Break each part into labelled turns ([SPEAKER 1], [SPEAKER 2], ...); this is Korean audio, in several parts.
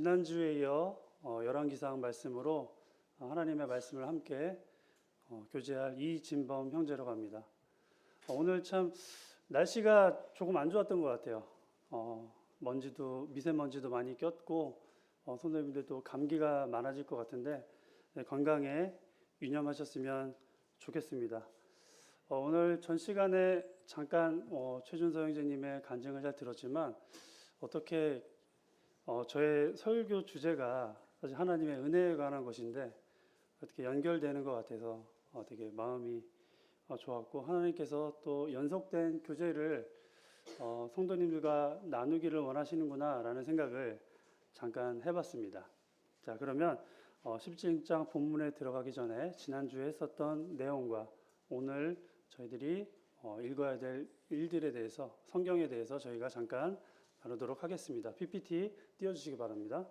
[SPEAKER 1] 지난주에 이어 열왕기상 말씀으로 하나님의 말씀을 함께 교제할 이진범 형제라고 합니다. 오늘 참 날씨가 조금 안 좋았던 것 같아요. 미세먼지도 많이 꼈고 선생님들도 감기가 많아질 것 같은데 건강에 유념하셨으면 좋겠습니다. 오늘 전 시간에 잠깐 최준서 형제님의 간증을 잘 들었지만 어떻게 저의 설교 주제가 사실 하나님의 은혜에 관한 것인데 어떻게 연결되는 것 같아서 되게 마음이 좋았고, 하나님께서 또 연속된 교제를 성도님들과 나누기를 원하시는구나 라는 생각을 잠깐 해봤습니다. 자, 그러면 17장 본문에 들어가기 전에 지난주에 했었던 내용과 오늘 저희들이 읽어야 될 일들에 대해서, 성경에 대해서 저희가 잠깐 나누도록 하겠습니다. PPT 띄워주시기 바랍니다.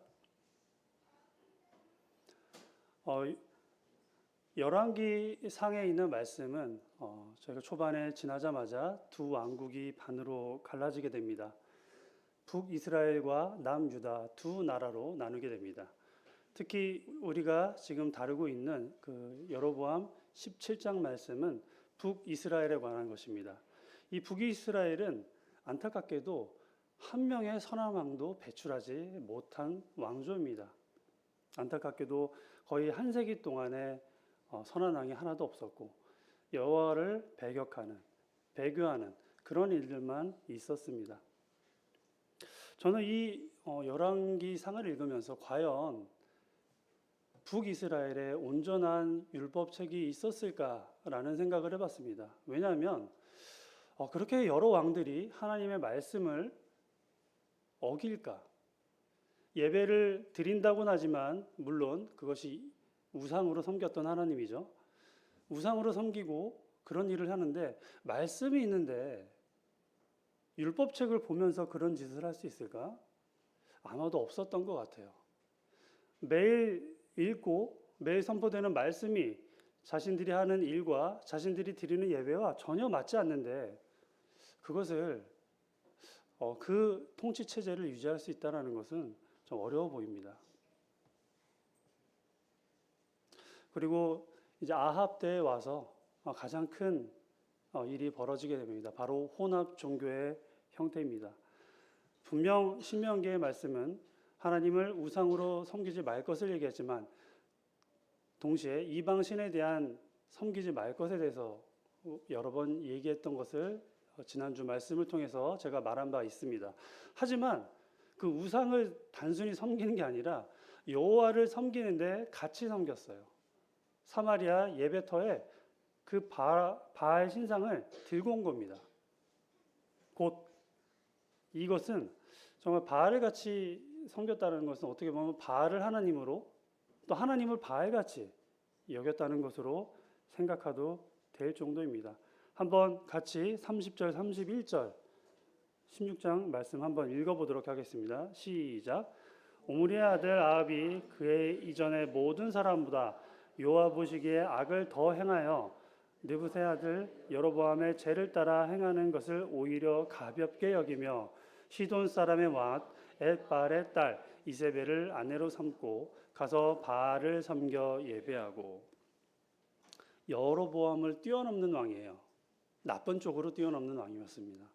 [SPEAKER 1] 열왕기 상에 있는 말씀은 저희가 초반에 지나자마자 두 왕국이 반으로 갈라지게 됩니다. 북이스라엘과 남유다 두 나라로 나누게 됩니다. 특히 우리가 지금 다루고 있는 그 여로보암 17장 말씀은 북이스라엘에 관한 것입니다. 이 북이스라엘은 안타깝게도 한 명의 선한 왕도 배출하지 못한 왕조입니다. 안타깝게도 거의 한 세기 동안에 선한 왕이 하나도 없었고 여호와를 배교하는 그런 일들만 있었습니다. 저는 이 열왕기상을 읽으면서 과연 북이스라엘에 온전한 율법책이 있었을까라는 생각을 해봤습니다. 왜냐하면 그렇게 여러 왕들이 하나님의 말씀을 어길까? 예배를 드린다고는 하지만 물론 그것이 우상으로 섬겼던 하나님이죠. 우상으로 섬기고 그런 일을 하는데 말씀이 있는데 율법책을 보면서 그런 짓을 할 수 있을까? 아마도 없었던 것 같아요. 매일 읽고 매일 선포되는 말씀이 자신들이 하는 일과 자신들이 드리는 예배와 전혀 맞지 않는데 그것을 그 통치 체제를 유지할 수 있다는 것은 좀 어려워 보입니다. 그리고 이제 아합 때에 와서 가장 큰 일이 벌어지게 됩니다. 바로 혼합 종교의 형태입니다. 분명 신명기의 말씀은 하나님을 우상으로 섬기지 말 것을 얘기했지만 동시에 이방 신에 대한 섬기지 말 것에 대해서 여러 번 얘기했던 것을 지난주 말씀을 통해서 제가 말한 바 있습니다. 하지만 그 우상을 단순히 섬기는 게 아니라 여호와를 섬기는데 같이 섬겼어요. 사마리아 예배터에 그 바알 신상을 들고 온 겁니다. 곧 이것은 정말 바알을 같이 섬겼다는 것은 어떻게 보면 바알을 하나님으로 또 하나님을 바알같이 여겼다는 것으로 생각해도 될 정도입니다. 한번 같이 30절, 31절 16장 말씀 한번 읽어보도록 하겠습니다. 시작. 오므리의 아들 아합이 그의 이전의 모든 사람보다 여호와 보시기에 악을 더 행하여 느부세 아들 여로보암의 죄를 따라 행하는 것을 오히려 가볍게 여기며 시돈 사람의 왕 엣바알의 딸 이세벨을 아내로 삼고 가서 바알을 섬겨 예배하고. 여로보암을 뛰어넘는 왕이에요. 나쁜 쪽으로 뛰어넘는 왕이었습니다.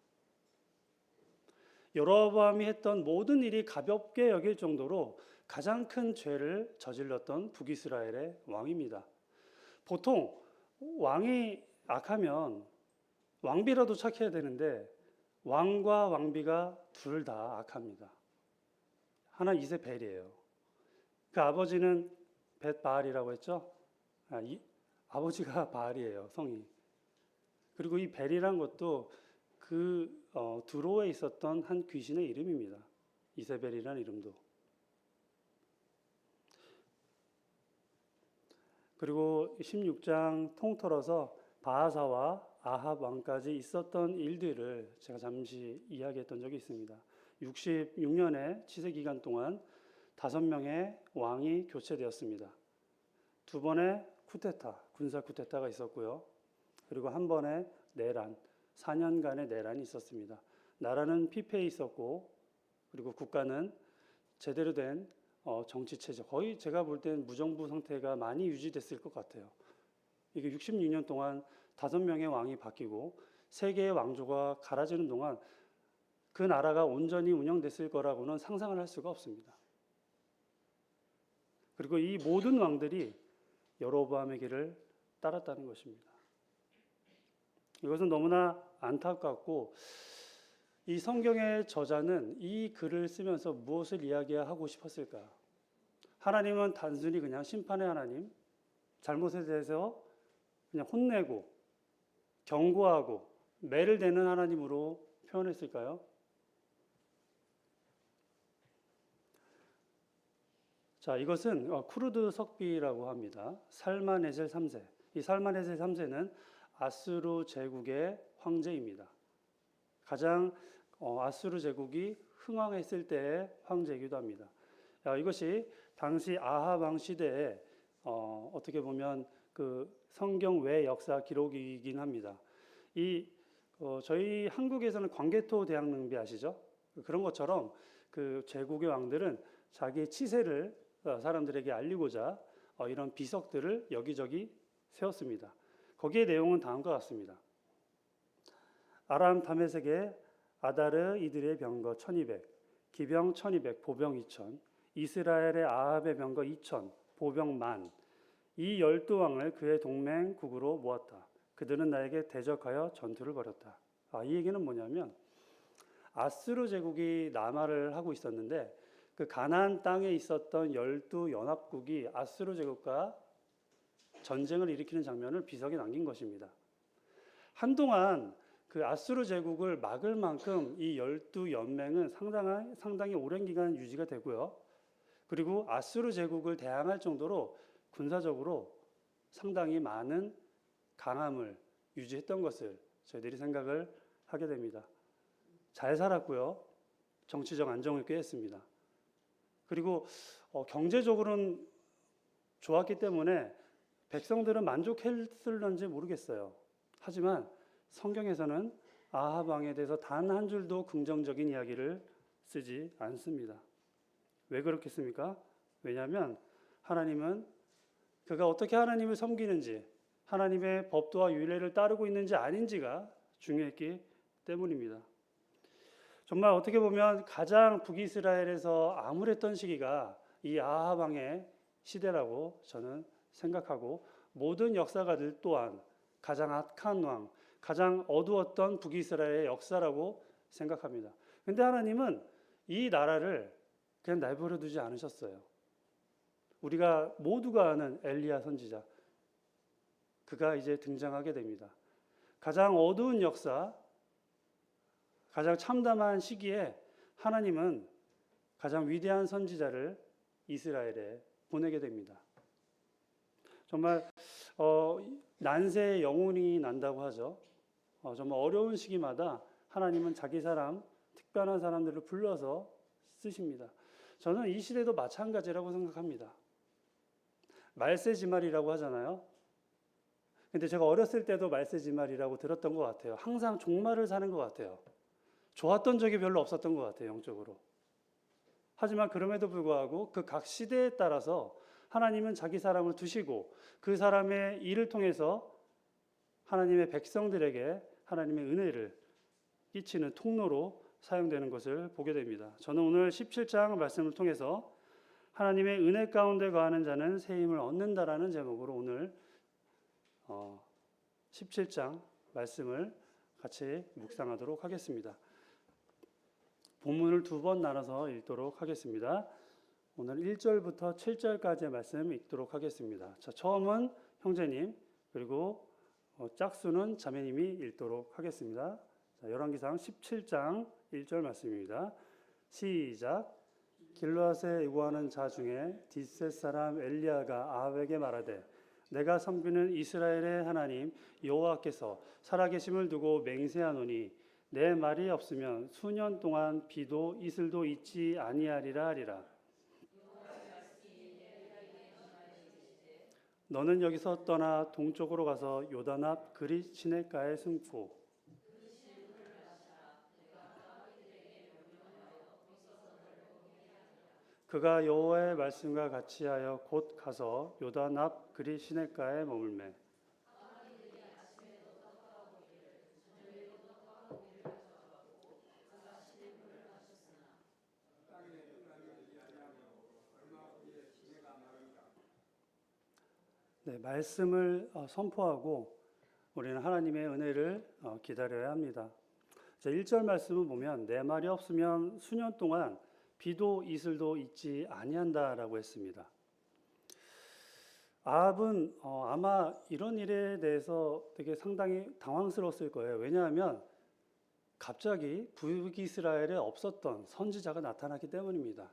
[SPEAKER 1] 여로보암이 했던 모든 일이 가볍게 여길 정도로 가장 큰 죄를 저질렀던 북이스라엘의 왕입니다. 보통 왕이 악하면 왕비라도 착해야 되는데 왕과 왕비가 둘 다 악합니다. 하나 이세벨이에요. 그 아버지는 벳바알이라고 했죠. 아버지가 바알이에요, 성이. 그리고 이 벨이란 것도 그 두로에 있었던 한 귀신의 이름입니다. 이세벨이라는 이름도. 그리고 16장 통틀어서 바하사와 아합 왕까지 있었던 일들을 제가 잠시 이야기했던 적이 있습니다. 66년의 치세 기간 동안 5명의 왕이 교체되었습니다. 2번의 군사 쿠데타가 있었고요. 그리고 한 번의 내란, 4년간의 내란이 있었습니다. 나라는 피폐해 있었고, 그리고 국가는 제대로 된 정치 체제, 거의 제가 볼 때는 무정부 상태가 많이 유지됐을 것 같아요. 이게 66년 동안 5명의 왕이 바뀌고 3개의 왕조가 갈아지는 동안 그 나라가 온전히 운영됐을 거라고는 상상을 할 수가 없습니다. 그리고 이 모든 왕들이 여로보암의 길을 따랐다는 것입니다. 이것은 너무나 안타깝고, 이 성경의 저자는 이 글을 쓰면서 무엇을 이야기하고 싶었을까? 하나님은 단순히 그냥 심판의 하나님, 잘못에 대해서 그냥 혼내고 경고하고 매를 대는 하나님으로 표현했을까요? 자, 이것은 쿠르드 석비라고 합니다. 살마네셀 3세. 이 살마네셀 3세는 아수르 제국의 황제입니다. 가장 아수르 제국이 흥왕했을 때의 황제이기도 합니다. 이것이 당시 아합 왕 시대에 어떻게 보면 그 성경 외 역사 기록이긴 합니다. 저희 한국에서는 광개토 대왕릉비 아시죠? 그런 것처럼 그 제국의 왕들은 자기의 치세를 사람들에게 알리고자 이런 비석들을 여기저기 세웠습니다. 거기에 내용은 다음과 같습니다. 아람 다메섹의 아다르 이들의 병거 1200, 기병 1200, 보병 2000, 이스라엘의 아합의 병거 2000, 보병 10,000, 이 12왕을 그의 동맹국으로 모았다. 그들은 나에게 대적하여 전투를 벌였다. 이 얘기는 뭐냐면 아수르 제국이 남하를 하고 있었는데 그 가나안 땅에 있었던 12연합국이 아수르 제국과 전쟁을 일으키는 장면을 비석에 남긴 것입니다. 한동안 그 아수르 제국을 막을 만큼 이 12연맹은 상당히 오랜 기간 유지가 되고요. 그리고 아수르 제국을 대항할 정도로 군사적으로 상당히 많은 강함을 유지했던 것을 저희들이 생각을 하게 됩니다. 잘 살았고요. 정치적 안정을 꾀했습니다. 그리고 경제적으로는 좋았기 때문에 백성들은 만족했을런지 모르겠어요. 하지만 성경에서는 아합 왕에 대해서 단 한 줄도 긍정적인 이야기를 쓰지 않습니다. 왜 그렇겠습니까? 왜냐하면 하나님은 그가 어떻게 하나님을 섬기는지, 하나님의 법도와 율례를 따르고 있는지 아닌지가 중요했기 때문입니다. 정말 어떻게 보면 가장 북이스라엘에서 암울했던 시기가 이 아합 왕의 시대라고 저는 생각하고, 모든 역사가들 또한 가장 악한 왕, 가장 어두웠던 북이스라엘의 역사라고 생각합니다. 그런데 하나님은 이 나라를 그냥 내버려 두지 않으셨어요. 우리가 모두가 아는 엘리야 선지자, 그가 이제 등장하게 됩니다. 가장 어두운 역사, 가장 참담한 시기에 하나님은 가장 위대한 선지자를 이스라엘에 보내게 됩니다. 정말 난세의 영혼이 난다고 하죠. 정말 어려운 시기마다 하나님은 자기 사람, 특별한 사람들을 불러서 쓰십니다. 저는 이 시대도 마찬가지라고 생각합니다. 말세지말이라고 하잖아요. 근데 제가 어렸을 때도 말세지말이라고 들었던 것 같아요. 항상 종말을 사는 것 같아요. 좋았던 적이 별로 없었던 것 같아요, 영적으로. 하지만 그럼에도 불구하고 그 각 시대에 따라서 하나님은 자기 사람을 두시고 그 사람의 일을 통해서 하나님의 백성들에게 하나님의 은혜를 끼치는 통로로 사용되는 것을 보게 됩니다. 저는 오늘 17장 말씀을 통해서 하나님의 은혜 가운데 거하는 자는 새 힘을 얻는다라는 제목으로 오늘 17장 말씀을 같이 묵상하도록 하겠습니다. 본문을 2번 나눠서 읽도록 하겠습니다. 오늘 1절부터 7절까지의 말씀 읽도록 하겠습니다. 자, 처음은 형제님, 그리고 짝수는 자매님이 읽도록 하겠습니다. 자, 열왕기상 17장 1절 말씀입니다. 시작. 길르앗에 유고하는 자 중에 디셋 사람 엘리야가 아합에게 말하되 내가 섬기는 이스라엘의 하나님 여호와께서 살아계심을 두고 맹세하노니 내 말이 없으면 수년 동안 비도 이슬도 있지 아니하리라 하리라. 너는 여기서 떠나 동쪽으로 가서 요단 앞 그릿 시냇가에 숨고 그가 여호와의 말씀과 같이 하여 곧 가서 요단 앞 그리 시냇가에 머물매. 네, 말씀을 선포하고 우리는 하나님의 은혜를 기다려야 합니다. 자, 1절 말씀을 보면 내 말이 없으면 수년 동안 비도 이슬도 있지 아니한다라고 했습니다. 아합은 아마 이런 일에 대해서 되게 상당히 당황스러웠을 거예요. 왜냐하면 갑자기 북이스라엘에 없었던 선지자가 나타났기 때문입니다.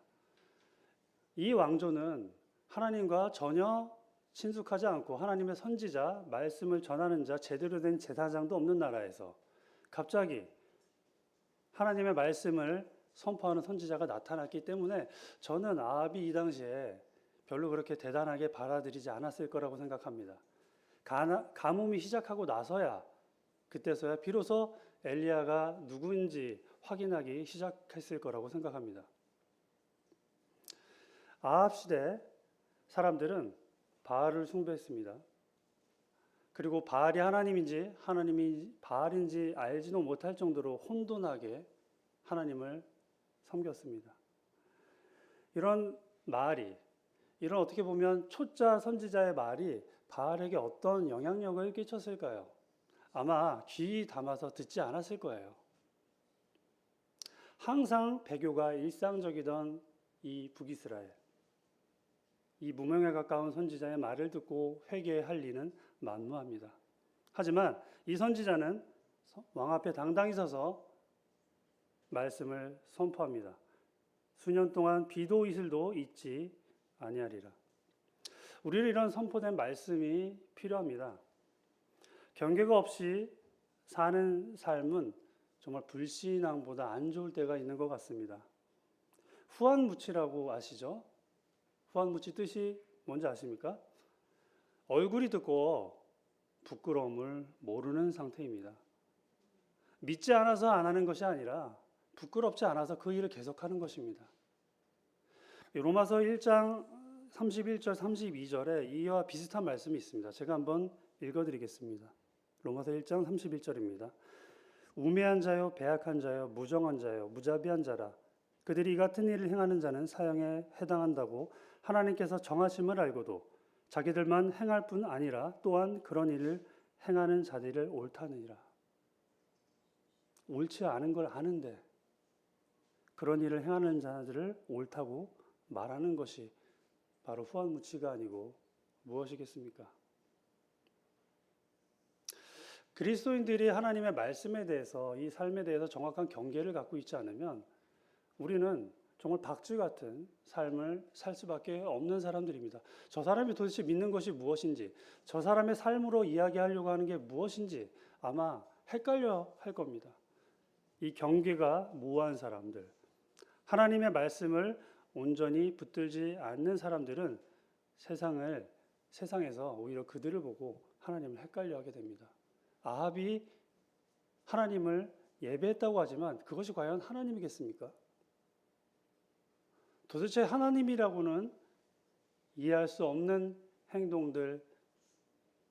[SPEAKER 1] 이 왕조는 하나님과 전혀 친숙하지 않고 하나님의 선지자, 말씀을 전하는 자, 제대로 된 제사장도 없는 나라에서 갑자기 하나님의 말씀을 선포하는 선지자가 나타났기 때문에 저는 아합이 이 당시에 별로 그렇게 대단하게 받아들이지 않았을 거라고 생각합니다. 가뭄이 시작하고 나서야 그때서야 비로소 엘리야가 누구인지 확인하기 시작했을 거라고 생각합니다. 아합 시대 사람들은 바알을 숭배했습니다. 그리고 바알이 하나님인지 하나님이 바알인지 알지도 못할 정도로 혼돈하게 하나님을 섬겼습니다. 이런 말이, 이런 어떻게 보면 초짜 선지자의 말이 바알에게 어떤 영향력을 끼쳤을까요? 아마 귀 담아서 듣지 않았을 거예요. 항상 배교가 일상적이던 이 북이스라엘, 이 무명에 가까운 선지자의 말을 듣고 회개할 리는 만무합니다. 하지만 이 선지자는 왕 앞에 당당히 서서 말씀을 선포합니다. 수년 동안 비도 이슬도 있지 아니하리라. 우리는 이런 선포된 말씀이 필요합니다. 경계가 없이 사는 삶은 정말 불신앙보다 안 좋을 때가 있는 것 같습니다. 후한무치라고 아시죠? 후한무치 뜻이 뭔지 아십니까? 얼굴이 듣고 부끄러움을 모르는 상태입니다. 믿지 않아서 안 하는 것이 아니라 부끄럽지 않아서 그 일을 계속하는 것입니다. 로마서 1장 31절 32절에 이와 비슷한 말씀이 있습니다. 제가 한번 읽어드리겠습니다. 로마서 1장 31절입니다. 우매한 자요 배악한 자요 무정한 자요 무자비한 자라 그들이 이 같은 일을 행하는 자는 사형에 해당한다고 하나님께서 정하심을 알고도 자기들만 행할 뿐 아니라 또한 그런 일을 행하는 자들을 옳다느니라. 옳지 않은 걸 아는데 그런 일을 행하는 자들을 옳다고 말하는 것이 바로 후한무치가 아니고 무엇이겠습니까? 그리스도인들이 하나님의 말씀에 대해서 이 삶에 대해서 정확한 경계를 갖고 있지 않으면 우리는 정말 박쥐 같은 삶을 살 수밖에 없는 사람들입니다. 저 사람이 도대체 믿는 것이 무엇인지, 저 사람의 삶으로 이야기하려고 하는 게 무엇인지 아마 헷갈려 할 겁니다. 이 경계가 모호한 사람들, 하나님의 말씀을 온전히 붙들지 않는 사람들은 세상에서 오히려 그들을 보고 하나님을 헷갈려 하게 됩니다. 아합이 하나님을 예배했다고 하지만 그것이 과연 하나님이겠습니까? 도대체 하나님이라고는 이해할 수 없는 행동들,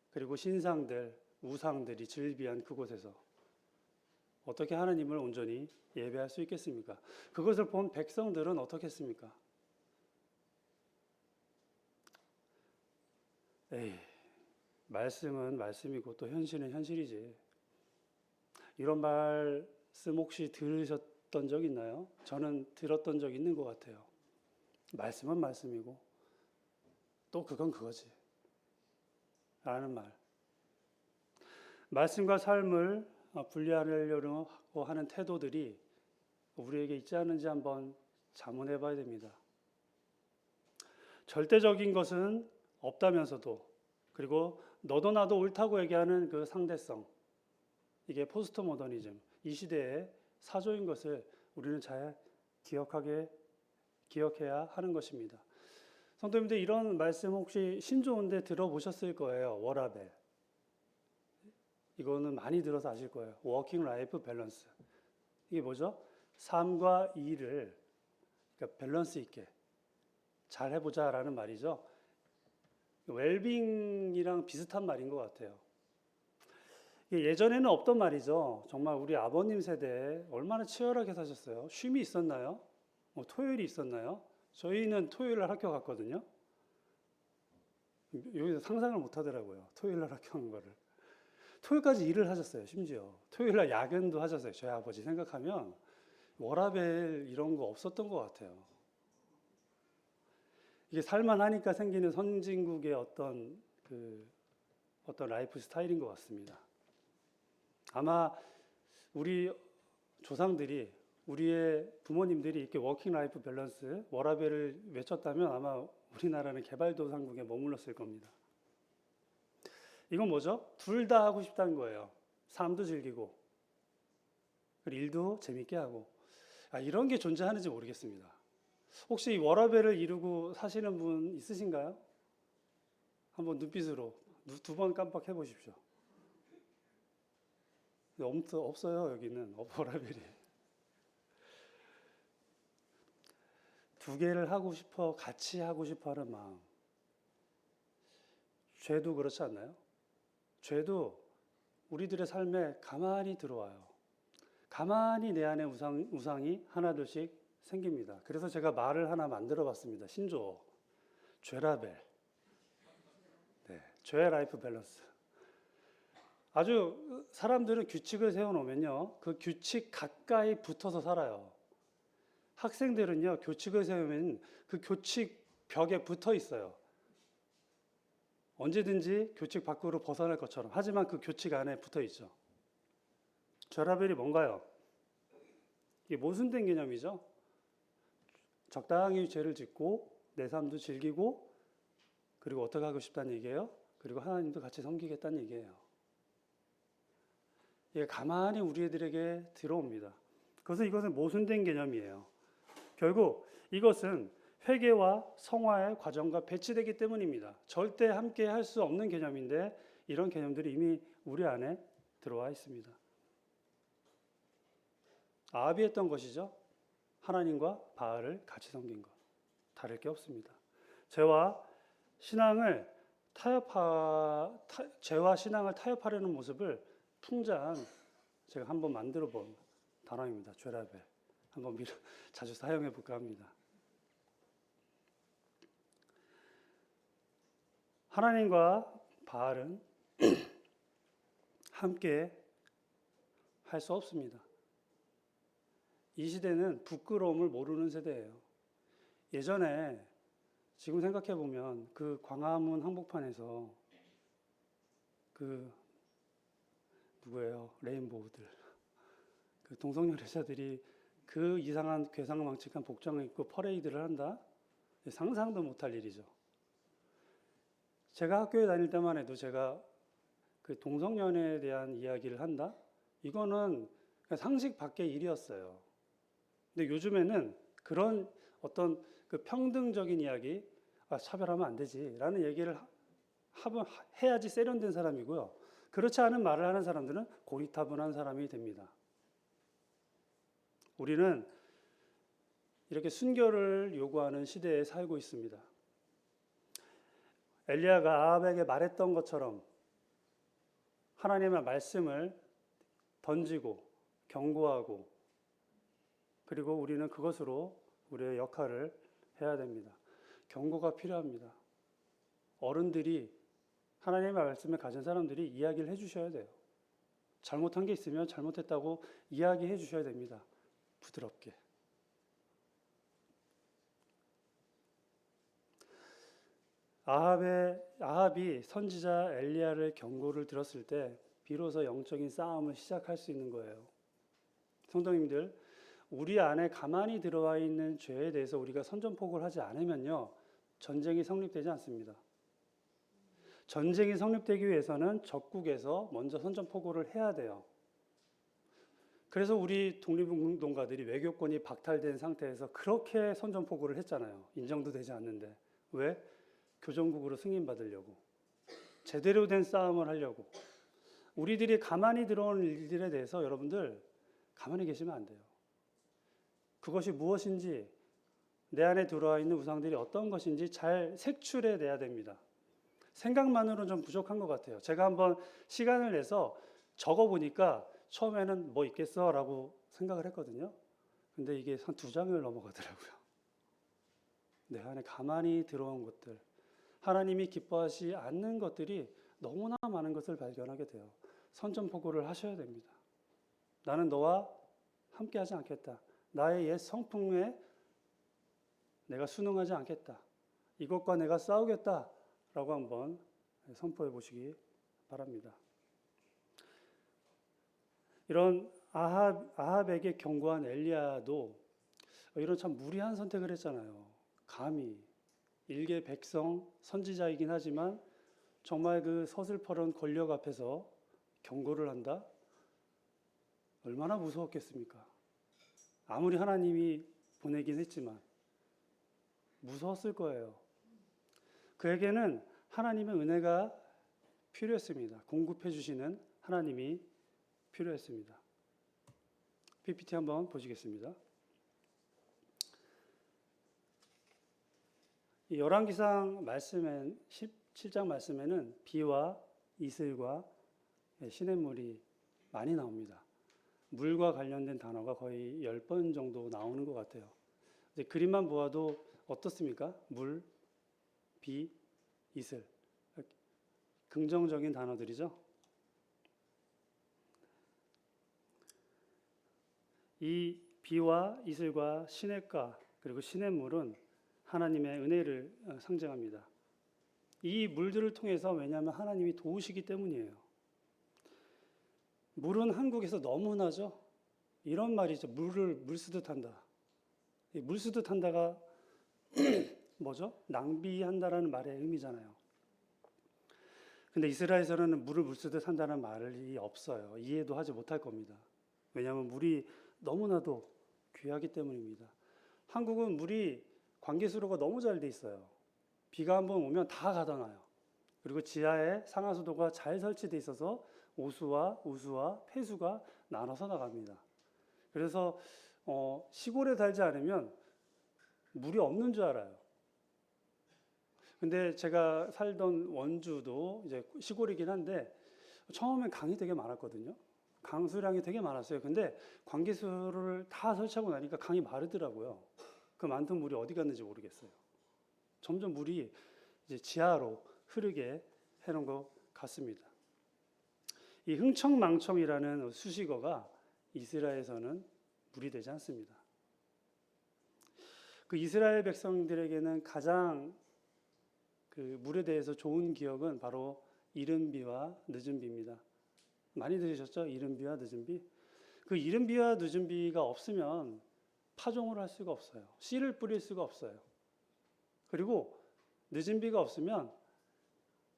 [SPEAKER 1] 그리고 신상들, 우상들이 즐비한 그곳에서 어떻게 하나님을 온전히 예배할 수 있겠습니까? 그것을 본 백성들은 어떻게 했습니까? 말씀은 말씀이고 또 현실은 현실이지. 이런 말씀 혹시 들으셨던 적 있나요? 저는 들었던 적 있는 것 같아요. 말씀은 말씀이고 또 그건 그거지 라는 말. 말씀과 삶을 분리하려고 하는 태도들이 우리에게 있지 않은지 한번 자문해 봐야 됩니다. 절대적인 것은 없다면서도, 그리고 너도 나도 옳다고 얘기하는 그 상대성, 이게 포스트 모더니즘, 이 시대의 사조인 것을 우리는 잘 기억해야 하는 것입니다. 성도님들, 이런 말씀 혹시 신조어인데 들어보셨을 거예요. 워라벨. 이거는 많이 들어서 아실 거예요. 워킹 라이프 밸런스. 이게 뭐죠? 삶과 일을 그러니까 밸런스 있게, 잘 해보자라는 말이죠. 웰빙이랑 비슷한 말인 것 같아요. 예전에는 없던 말이죠. 정말 우리 아버님 세대에 얼마나 치열하게 사셨어요. 쉼이 있었나요? 뭐 토요일이 있었나요? 저희는 토요일 날 학교 갔거든요. 여기서 상상을 못 하더라고요. 토요일 날 학교 간 거를. 토요일까지 일을 하셨어요. 심지어 토요일 날 야근도 하셨어요. 저희 아버지 생각하면 워라밸 이런 거 없었던 것 같아요. 이게 살만하니까 생기는 선진국의 어떤 라이프 스타일인 것 같습니다. 아마 우리 조상들이, 우리의 부모님들이 이렇게 워킹 라이프 밸런스, 워라밸을 외쳤다면 아마 우리나라는 개발도상국에 머물렀을 겁니다. 이건 뭐죠? 둘 다 하고 싶다는 거예요. 삶도 즐기고, 일도 재밌게 하고. 이런 게 존재하는지 모르겠습니다. 혹시 이 워라밸을 이루고 사시는 분 있으신가요? 한번 눈빛으로 두 번 깜빡해 보십시오. 없어요, 여기는. 워라밸이. 두 개를 하고 싶어, 같이 하고 싶어 하는 마음. 죄도 그렇지 않나요? 죄도 우리들의 삶에 가만히 들어와요. 가만히 내 안에 우상이 하나둘씩 생깁니다. 그래서 제가 말을 하나 만들어 봤습니다. 신조어. 죄라벨. 네, 죄 라이프 밸런스. 아주 사람들은 규칙을 세워놓으면요, 그 규칙 가까이 붙어서 살아요. 학생들은요, 규칙을 세우면 그 규칙 벽에 붙어 있어요. 언제든지 규칙 밖으로 벗어날 것처럼. 하지만 그 규칙 안에 붙어 있죠. 죄라벨이 뭔가요? 이게 모순된 개념이죠. 적당히 죄를 짓고 내 삶도 즐기고, 그리고 어떻게 하고 싶다는 얘기예요? 그리고 하나님도 같이 섬기겠다는 얘기예요. 이게 가만히 우리들에게 들어옵니다. 그래서 이것은 모순된 개념이에요. 결국 이것은 회개와 성화의 과정과 배치되기 때문입니다. 절대 함께 할 수 없는 개념인데 이런 개념들이 이미 우리 안에 들어와 있습니다. 아합이 했던 것이죠. 하나님과 바알을 같이 섬긴 것. 다를 게 없습니다. 죄와 신앙을 타협하려는 모습을 풍자한, 제가 한번 만들어 본 단어입니다. 죄라벨. 한번 자주 사용해 볼까 합니다. 하나님과 바알은 함께 할 수 없습니다. 이 시대는 부끄러움을 모르는 세대예요. 예전에 지금 생각해 보면 그 광화문 한복판에서 누구예요? 레인보우들. 그 동성애 여자들이 그 이상한 괴상망측한 복장을 입고 퍼레이드를 한다? 상상도 못할 일이죠. 제가 학교에 다닐 때만 해도 제가 그 동성연애에 대한 이야기를 한다? 이거는 상식 밖의 일이었어요. 근데 요즘에는 그런 어떤 그 평등적인 이야기, 차별하면 안 되지 라는 얘기를 해야지 세련된 사람이고요. 그렇지 않은 말을 하는 사람들은 고리타분한 사람이 됩니다. 우리는 이렇게 순결을 요구하는 시대에 살고 있습니다. 엘리야가 아합에게 말했던 것처럼 하나님의 말씀을 던지고 경고하고, 그리고 우리는 그것으로 우리의 역할을 해야 됩니다. 경고가 필요합니다. 어른들이, 하나님의 말씀을 가진 사람들이 이야기를 해주셔야 돼요. 잘못한 게 있으면 잘못했다고 이야기해 주셔야 됩니다. 부드럽게. 아합이 선지자 엘리야를 경고를 들었을 때 비로소 영적인 싸움을 시작할 수 있는 거예요. 성도님들, 우리 안에 가만히 들어와 있는 죄에 대해서 우리가 선전포고를 하지 않으면요, 전쟁이 성립되지 않습니다. 전쟁이 성립되기 위해서는 적국에서 먼저 선전포고를 해야 돼요. 그래서 우리 독립운동가들이 외교권이 박탈된 상태에서 그렇게 선전포고를 했잖아요. 인정도 되지 않는데. 왜? 교정국으로 승인받으려고. 제대로 된 싸움을 하려고. 우리들이 가만히 들어오는 일들에 대해서 여러분들 가만히 계시면 안 돼요. 그것이 무엇인지 내 안에 들어와 있는 우상들이 어떤 것인지 잘 색출해 내야 됩니다. 생각만으로는 좀 부족한 것 같아요. 제가 한번 시간을 내서 적어 보니까 처음에는 뭐 있겠어 라고 생각을 했거든요. 근데 이게 한 2장을 넘어가더라고요. 내 안에 가만히 들어온 것들, 하나님이 기뻐하지 않는 것들이 너무나 많은 것을 발견하게 돼요. 선전포고를 하셔야 됩니다. 나는 너와 함께하지 않겠다. 나의 옛 성품에 내가 순응하지 않겠다. 이것과 내가 싸우겠다. 라고 한번 선포해 보시기 바랍니다. 이런 아합에게 경고한 엘리야도 이런 참 무리한 선택을 했잖아요. 감히 일개 백성 선지자이긴 하지만 정말 그 서슬퍼런 권력 앞에서 경고를 한다? 얼마나 무서웠겠습니까? 아무리 하나님이 보내긴 했지만 무서웠을 거예요. 그에게는 하나님의 은혜가 필요했습니다. 공급해 주시는 하나님이 필요했습니다. PPT 한번 보시겠습니다. 이 열왕기상 말씀엔 17장 말씀에는 비와 이슬과 시냇물이 많이 나옵니다. 물과 관련된 단어가 거의 10번 정도 나오는 것 같아요. 이제 그림만 보아도 어떻습니까? 물, 비, 이슬. 긍정적인 단어들이죠. 이 비와 이슬과 시냇가 그리고 시냇물은 하나님의 은혜를 상징합니다. 이 물들을 통해서 왜냐하면 하나님이 도우시기 때문이에요. 물은 한국에서 너무 흔하죠. 이런 말이죠. 물을 물쓰듯 한다. 물쓰듯 한다가 뭐죠? 낭비한다라는 말의 의미잖아요. 근데 이스라엘에서는 물을 물쓰듯 한다는 말이 없어요. 이해도 하지 못할 겁니다. 왜냐하면 물이 너무나도 귀하기 때문입니다. 한국은 물이 관계수로가 너무 잘 돼 있어요. 비가 한번 오면 다 가다놔요. 그리고 지하에 상하수도가 잘 설치돼 있어서 오수와 우수와 폐수가 나눠서 나갑니다. 그래서 시골에 살지 않으면 물이 없는 줄 알아요. 근데 제가 살던 원주도 이제 시골이긴 한데 처음엔 강이 되게 많았거든요. 강수량이 되게 많았어요. 근데 관계수를 다 설치하고 나니까 강이 마르더라고요. 그 많던 물이 어디 갔는지 모르겠어요. 점점 물이 이제 지하로 흐르게 해놓은 것 같습니다. 이 흥청망청이라는 수식어가 이스라엘에서는 물이 되지 않습니다. 그 이스라엘 백성들에게는 가장 그 물에 대해서 좋은 기억은 바로 이른 비와 늦은 비입니다. 많이 들으셨죠? 이른 비와 늦은 비. 그 이른 비와 늦은 비가 없으면 파종을 할 수가 없어요. 씨를 뿌릴 수가 없어요. 그리고 늦은 비가 없으면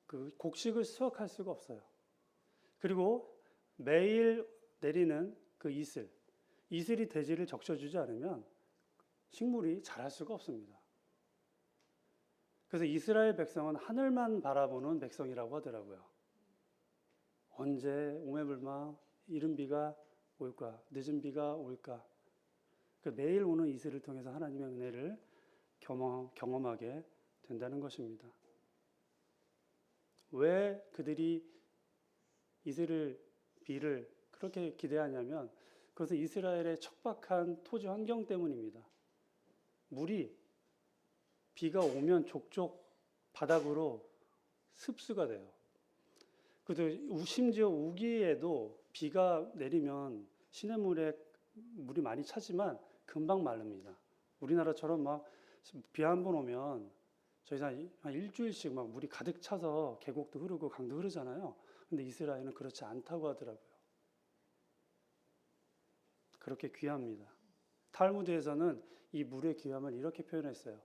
[SPEAKER 1] 그 곡식을 수확할 수가 없어요. 그리고 매일 내리는 그 이슬이 대지를 적셔주지 않으면 식물이 자랄 수가 없습니다. 그래서 이스라엘 백성은 하늘만 바라보는 백성이라고 하더라고요. 언제 오매불망 이른 비가 올까, 늦은 비가 올까. 그 매일 오는 이슬을 통해서 하나님의 은혜를 경험하게 된다는 것입니다. 왜 그들이 비를 그렇게 기대하냐면 그것은 이스라엘의 척박한 토지 환경 때문입니다. 물이 비가 오면 족족 바닥으로 습수가 돼요. 그래도 심지어 우기에도 비가 내리면 시냇물에 물이 많이 차지만 금방 마릅니다. 우리나라처럼 막 비 한 번 오면 저희 한 일주일씩 막 물이 가득 차서 계곡도 흐르고 강도 흐르잖아요. 근데 이스라엘은 그렇지 않다고 하더라고요. 그렇게 귀합니다. 탈무드에서는 이 물의 귀함을 이렇게 표현했어요.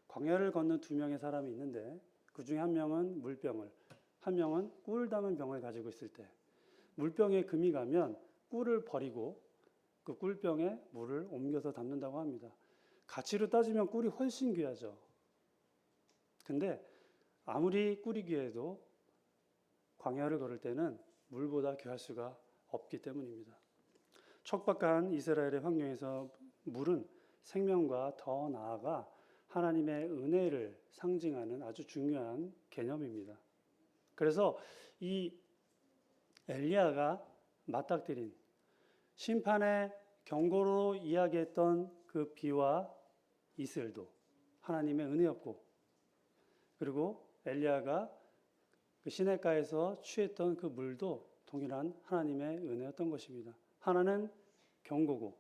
[SPEAKER 1] 광야를 걷는 2명의 사람이 있는데 그 중에 한 명은 물병을, 한 명은 꿀 담은 병을 가지고 있을 때 물병에 금이 가면 꿀을 버리고 그 꿀병에 물을 옮겨서 담는다고 합니다. 가치로 따지면 꿀이 훨씬 귀하죠. 근데 아무리 꿀이 귀해도 광야를 걸을 때는 물보다 귀할 수가 없기 때문입니다. 척박한 이스라엘의 환경에서 물은 생명과 더 나아가 하나님의 은혜를 상징하는 아주 중요한 개념입니다. 그래서 이 엘리야가 맞닥뜨린 심판의 경고로 이야기했던 그 비와 이슬도 하나님의 은혜였고, 그리고 엘리야가 그 시냇가에서 취했던 그 물도 동일한 하나님의 은혜였던 것입니다. 하나는 경고고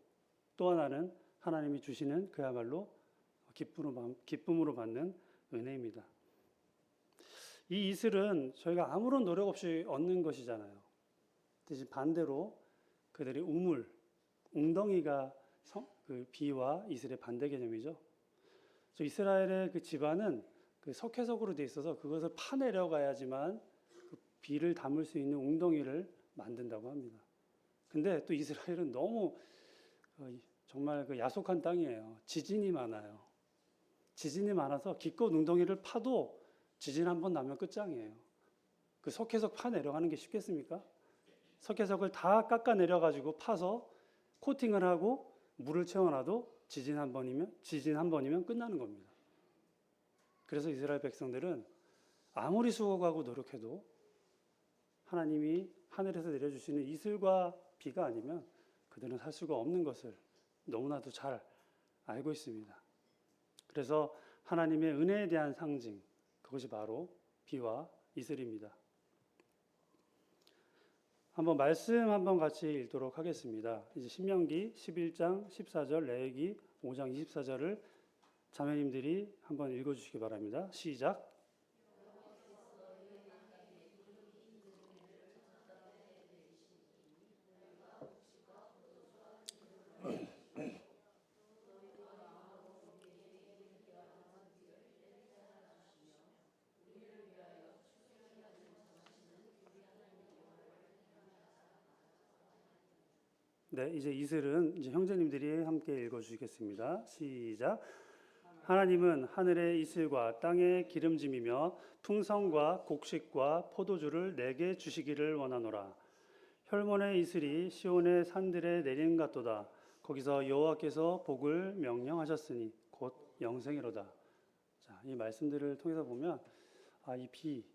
[SPEAKER 1] 또 하나는 하나님이 주시는 그야말로 기쁨으로 받는 은혜입니다. 이 이슬은 저희가 아무런 노력 없이 얻는 것이잖아요. 대신 반대로 그들의 우물, 웅덩이가 그 비와 이슬의 반대 개념이죠. 이스라엘의 그 집안은 그 석회석으로 되어 있어서 그것을 파내려가야지만 그 비를 담을 수 있는 웅덩이를 만든다고 합니다. 근데 또 이스라엘은 너무 정말 그 야속한 땅이에요. 지진이 많아요. 지진이 많아서 기껏 웅덩이를 파도 지진 한 번 나면 끝장이에요. 그 석회석 파 내려가는 게 쉽겠습니까? 석회석을 다 깎아 내려가지고 파서 코팅을 하고 물을 채워놔도 지진 한 번이면 끝나는 겁니다. 그래서 이스라엘 백성들은 아무리 수고하고 노력해도 하나님이 하늘에서 내려주시는 이슬과 비가 아니면 그들은 살 수가 없는 것을 너무나도 잘 알고 있습니다. 그래서 하나님의 은혜에 대한 상징, 그것이 바로 비와 이슬입니다. 한번 말씀 한번 같이 읽도록 하겠습니다. 이제 신명기 11장 14절, 레위기 5장 24절을 자매님들이 한번 읽어주시기 바랍니다. 시작. 네, 이제 이슬은 이제 형제님들이 함께 읽어주시겠습니다. 시작. 하나님은 하늘의 이슬과 땅의 기름짐이며 풍성과 곡식과 포도주를 내게 주시기를 원하노라. 혈몬의 이슬이 시온의 산들에 내린 같도다. 거기서 여호와께서 복을 명령하셨으니 곧 영생이로다. 자, 이 말씀들을 통해서 보면 이 비,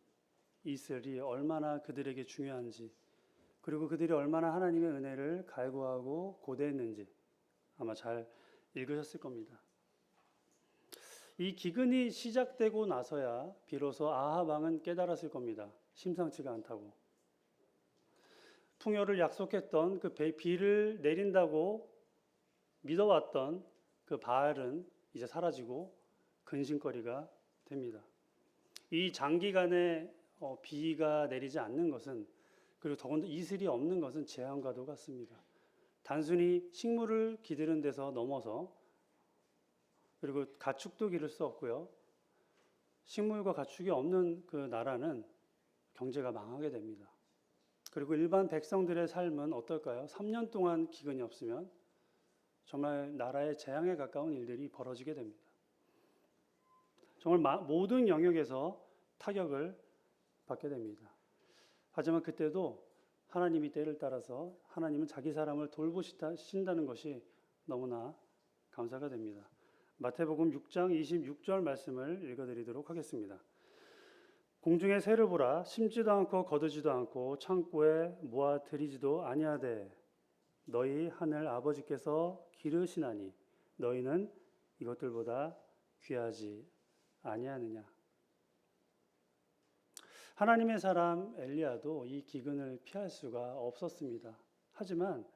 [SPEAKER 1] 이슬이 얼마나 그들에게 중요한지, 그리고 그들이 얼마나 하나님의 은혜를 갈구하고 고대했는지 아마 잘 읽으셨을 겁니다. 이 기근이 시작되고 나서야 비로소 아합 왕은 깨달았을 겁니다. 심상치가 않다고. 풍요를 약속했던 그 비를 내린다고 믿어왔던 그 바알은 이제 사라지고 근심거리가 됩니다. 이 장기간에 비가 내리지 않는 것은, 그리고 더군다나 이슬이 없는 것은 재앙과도 같습니다. 단순히 식물을 기르는 데서 넘어서, 그리고 가축도 기를 수 없고요. 식물과 가축이 없는 그 나라는 경제가 망하게 됩니다. 그리고 일반 백성들의 삶은 어떨까요? 3년 동안 기근이 없으면 정말 나라의 재앙에 가까운 일들이 벌어지게 됩니다. 정말 모든 영역에서 타격을 받게 됩니다. 하지만 그때도 하나님이 때를 따라서 하나님은 자기 사람을 돌보신다는 것이 너무나 감사가 됩니다. 마태복음 6장 26절 말씀을 읽어드리도록 하겠습니다. 공중의 새를 보라. 심지도 않고 거두지도 않고 창고에 모아 들이지도 아니하되 너희 하늘 아버지께서 기르시나니 너희는 이것들보다 귀하지 아니하느냐. 하나님의 사람 엘리야도 이 기근을 피할 수가 없었습니다. 하지만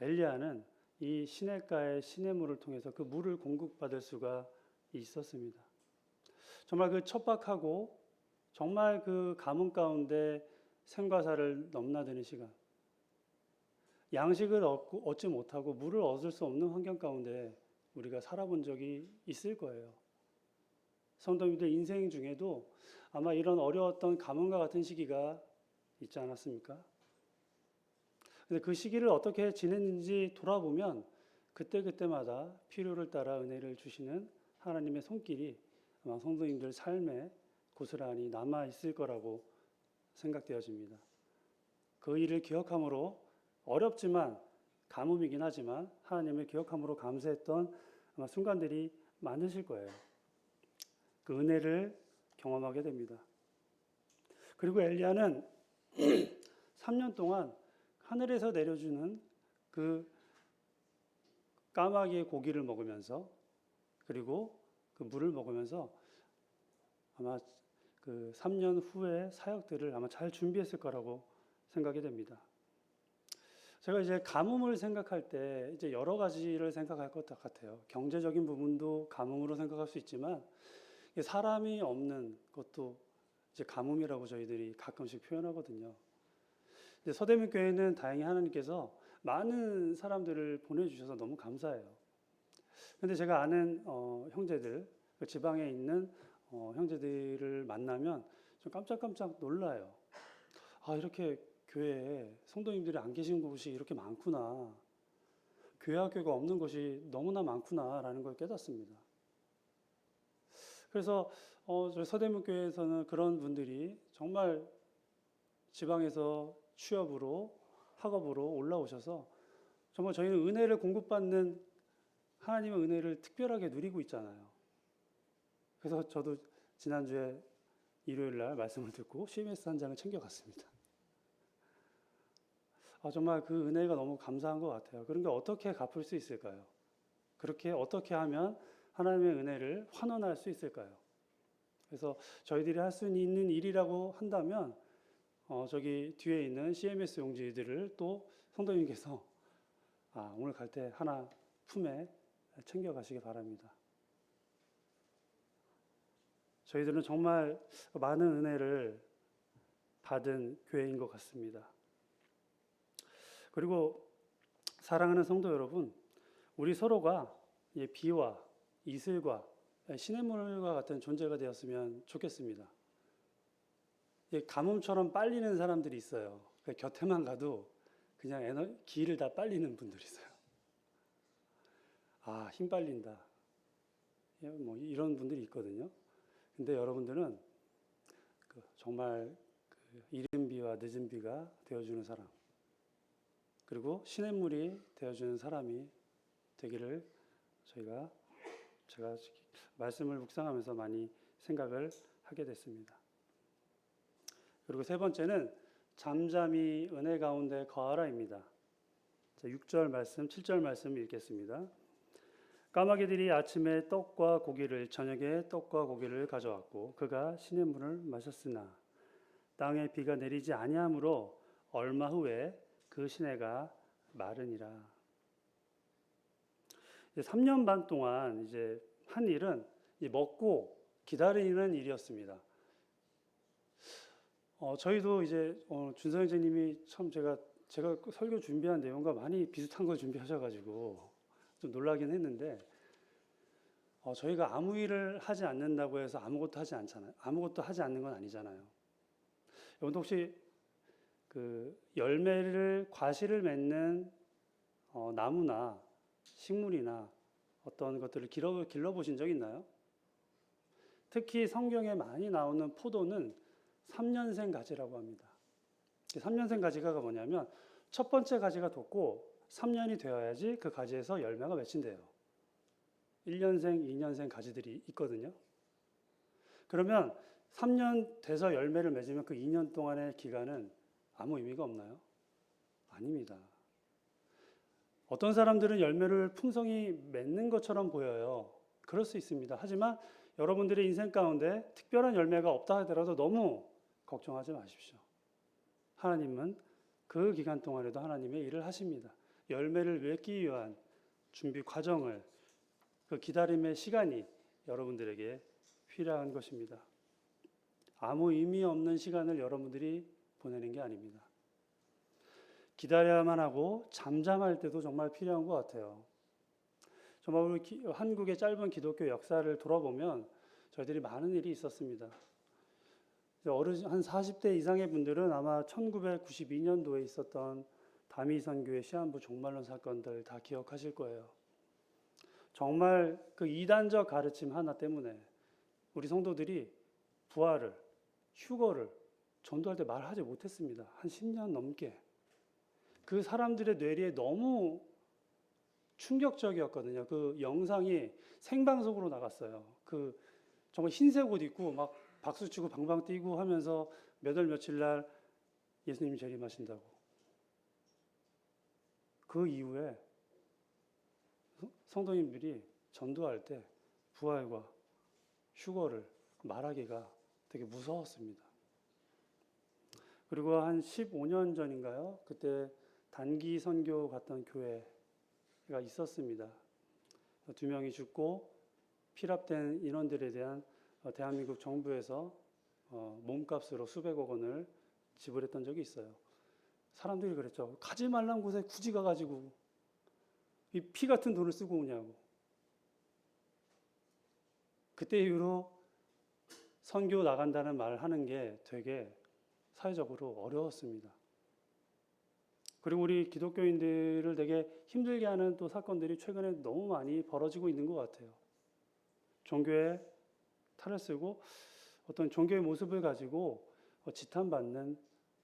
[SPEAKER 1] 엘리야는 이 시냇가의 시냇물을 통해서 그 물을 공급받을 수가 있었습니다. 정말 그 척박하고 정말 그 가뭄 가운데 생과사를 넘나드는 시간, 양식을 얻지 못하고 물을 얻을 수 없는 환경 가운데 우리가 살아본 적이 있을 거예요. 성도님들 인생 중에도 아마 이런 어려웠던 가뭄과 같은 시기가 있지 않았습니까? 근데 그 시기를 어떻게 지냈는지 돌아보면 그때그때마다 필요를 따라 은혜를 주시는 하나님의 손길이 아마 성도님들 삶에 고스란히 남아 있을 거라고 생각되어집니다. 그 일을 기억함으로, 어렵지만 가뭄이긴 하지만 하나님을 기억함으로 감사했던 아마 순간들이 많으실 거예요. 그 은혜를 경험하게 됩니다. 그리고 엘리야는 3년 동안 하늘에서 내려주는 그 까마귀의 고기를 먹으면서 그리고 그 물을 먹으면서 아마 그 3년 후의 사역들을 아마 잘 준비했을 거라고 생각이 됩니다. 제가 이제 가뭄을 생각할 때 이제 여러 가지를 생각할 것 같아요. 경제적인 부분도 가뭄으로 생각할 수 있지만 사람이 없는 것도 이제 가뭄이라고 저희들이 가끔씩 표현하거든요. 이제 서대문 교회는 다행히 하나님께서 많은 사람들을 보내주셔서 너무 감사해요. 근데 제가 아는 형제들, 그 지방에 있는 형제들을 만나면 좀 깜짝깜짝 놀라요. 아, 이렇게 교회에 성도님들이 안 계신 곳이 이렇게 많구나. 교회 학교가 없는 곳이 너무나 많구나라는 걸 깨닫습니다. 그래서 저희 서대문 교회에서는 그런 분들이 정말 지방에서 취업으로 학업으로 올라오셔서 정말 저희는 은혜를 공급받는 하나님의 은혜를 특별하게 누리고 있잖아요. 그래서 저도 지난주에 일요일 날 말씀을 듣고 CMS 한 장을 챙겨갔습니다. 정말 그 은혜가 너무 감사한 것 같아요. 그런 게 어떻게 갚을 수 있을까요? 그렇게 어떻게 하면 하나님의 은혜를 환원할 수 있을까요? 그래서 저희들이 할 수 있는 일이라고 한다면 저기 뒤에 있는 CMS 용지들을 또 성도님께서 오늘 갈 때 하나 품에 챙겨가시기 바랍니다. 저희들은 정말 많은 은혜를 받은 교회인 것 같습니다. 그리고 사랑하는 성도 여러분, 우리 서로가 비와 이슬과 시냇물과 같은 존재가 되었으면 좋겠습니다. 가뭄처럼 빨리는 사람들이 있어요. 곁에만 가도 그냥 기를 다 빨리는 분들이 있어요. 힘 빨린다. 뭐 이런 분들이 있거든요. 근데 여러분들은 정말 이른 비와 늦은 비가 되어주는 사람, 그리고 시냇물이 되어주는 사람이 되기를 제가 말씀을 묵상하면서 많이 생각을 하게 됐습니다. 그리고 세 번째는 잠잠히 은혜 가운데 거하라입니다. 6절 말씀, 7절 말씀 읽겠습니다. 까마귀들이 아침에 떡과 고기를, 저녁에 떡과 고기를 가져왔고 그가 시냇물을 마셨으나 땅에 비가 내리지 아니하므로 얼마 후에 그 시내가 마르니라. 3년 반 동안 이제 한 일은 먹고 기다리는 일이었습니다. 저희도 이제 준서 형제님이 참 제가 설교 준비한 내용과 많이 비슷한 걸 준비하셔가지고 좀 놀라긴 했는데 저희가 아무 일을 하지 않는다고 해서 아무것도 하지 않잖아요. 아무것도 하지 않는 건 아니잖아요. 여러분 혹시 그 과실을 맺는 나무나 식물이나 어떤 것들을 길러보신 적 있나요? 특히 성경에 많이 나오는 포도는 3년생 가지라고 합니다. 3년생 가지가 뭐냐면 첫 번째 가지가 돋고 3년이 되어야지 그 가지에서 열매가 맺힌대요. 1년생, 2년생 가지들이 있거든요. 그러면 3년 돼서 열매를 맺으면 그 2년 동안의 기간은 아무 의미가 없나요? 아닙니다. 어떤 사람들은 열매를 풍성히 맺는 것처럼 보여요. 그럴 수 있습니다. 하지만 여러분들의 인생 가운데 특별한 열매가 없다 하더라도 너무 걱정하지 마십시오. 하나님은 그 기간 동안에도 하나님의 일을 하십니다. 열매를 맺기 위한 준비 과정을, 그 기다림의 시간이 여러분들에게 필요한 것입니다. 아무 의미 없는 시간을 여러분들이 보내는 게 아닙니다. 기다려야만 하고 잠잠할 때도 정말 필요한 것 같아요. 정말 우리 한국의 짧은 기독교 역사를 돌아보면 저희들이 많은 일이 있었습니다. 한 40대 이상의 분들은 아마 1992년도에 있었던 다미선교회 시한부 종말론 사건들 다 기억하실 거예요. 정말 그 이단적 가르침 하나 때문에 우리 성도들이 부활을, 휴거를 전도할 때 말하지 못했습니다. 한 10년 넘게. 그 사람들의 뇌리에 너무 충격적이었거든요. 그 영상이 생방송으로 나갔어요. 그 정말 흰색 옷 입고 막 박수 치고 방방 뛰고 하면서 몇 월 며칠 날 예수님 재림하신다고. 그 이후에 성도님들이 전도할 때 부활과 휴거를 말하기가 되게 무서웠습니다. 그리고 한 15년 전인가요? 그때 단기 선교 갔던 교회가 있었습니다. 2명이 죽고 피랍된 인원들에 대한 대한민국 정부에서 몸값으로 수백억 원을 지불했던 적이 있어요. 사람들이 그랬죠. 가지 말란 곳에 굳이 가가지고 이 피 같은 돈을 쓰고 오냐고. 그때 이후로 선교 나간다는 말을 하는 게 되게 사회적으로 어려웠습니다. 그리고 우리 기독교인들을 되게 힘들게 하는 또 사건들이 최근에 너무 많이 벌어지고 있는 것 같아요. 종교에 탈을 쓰고 어떤 종교의 모습을 가지고 지탄받는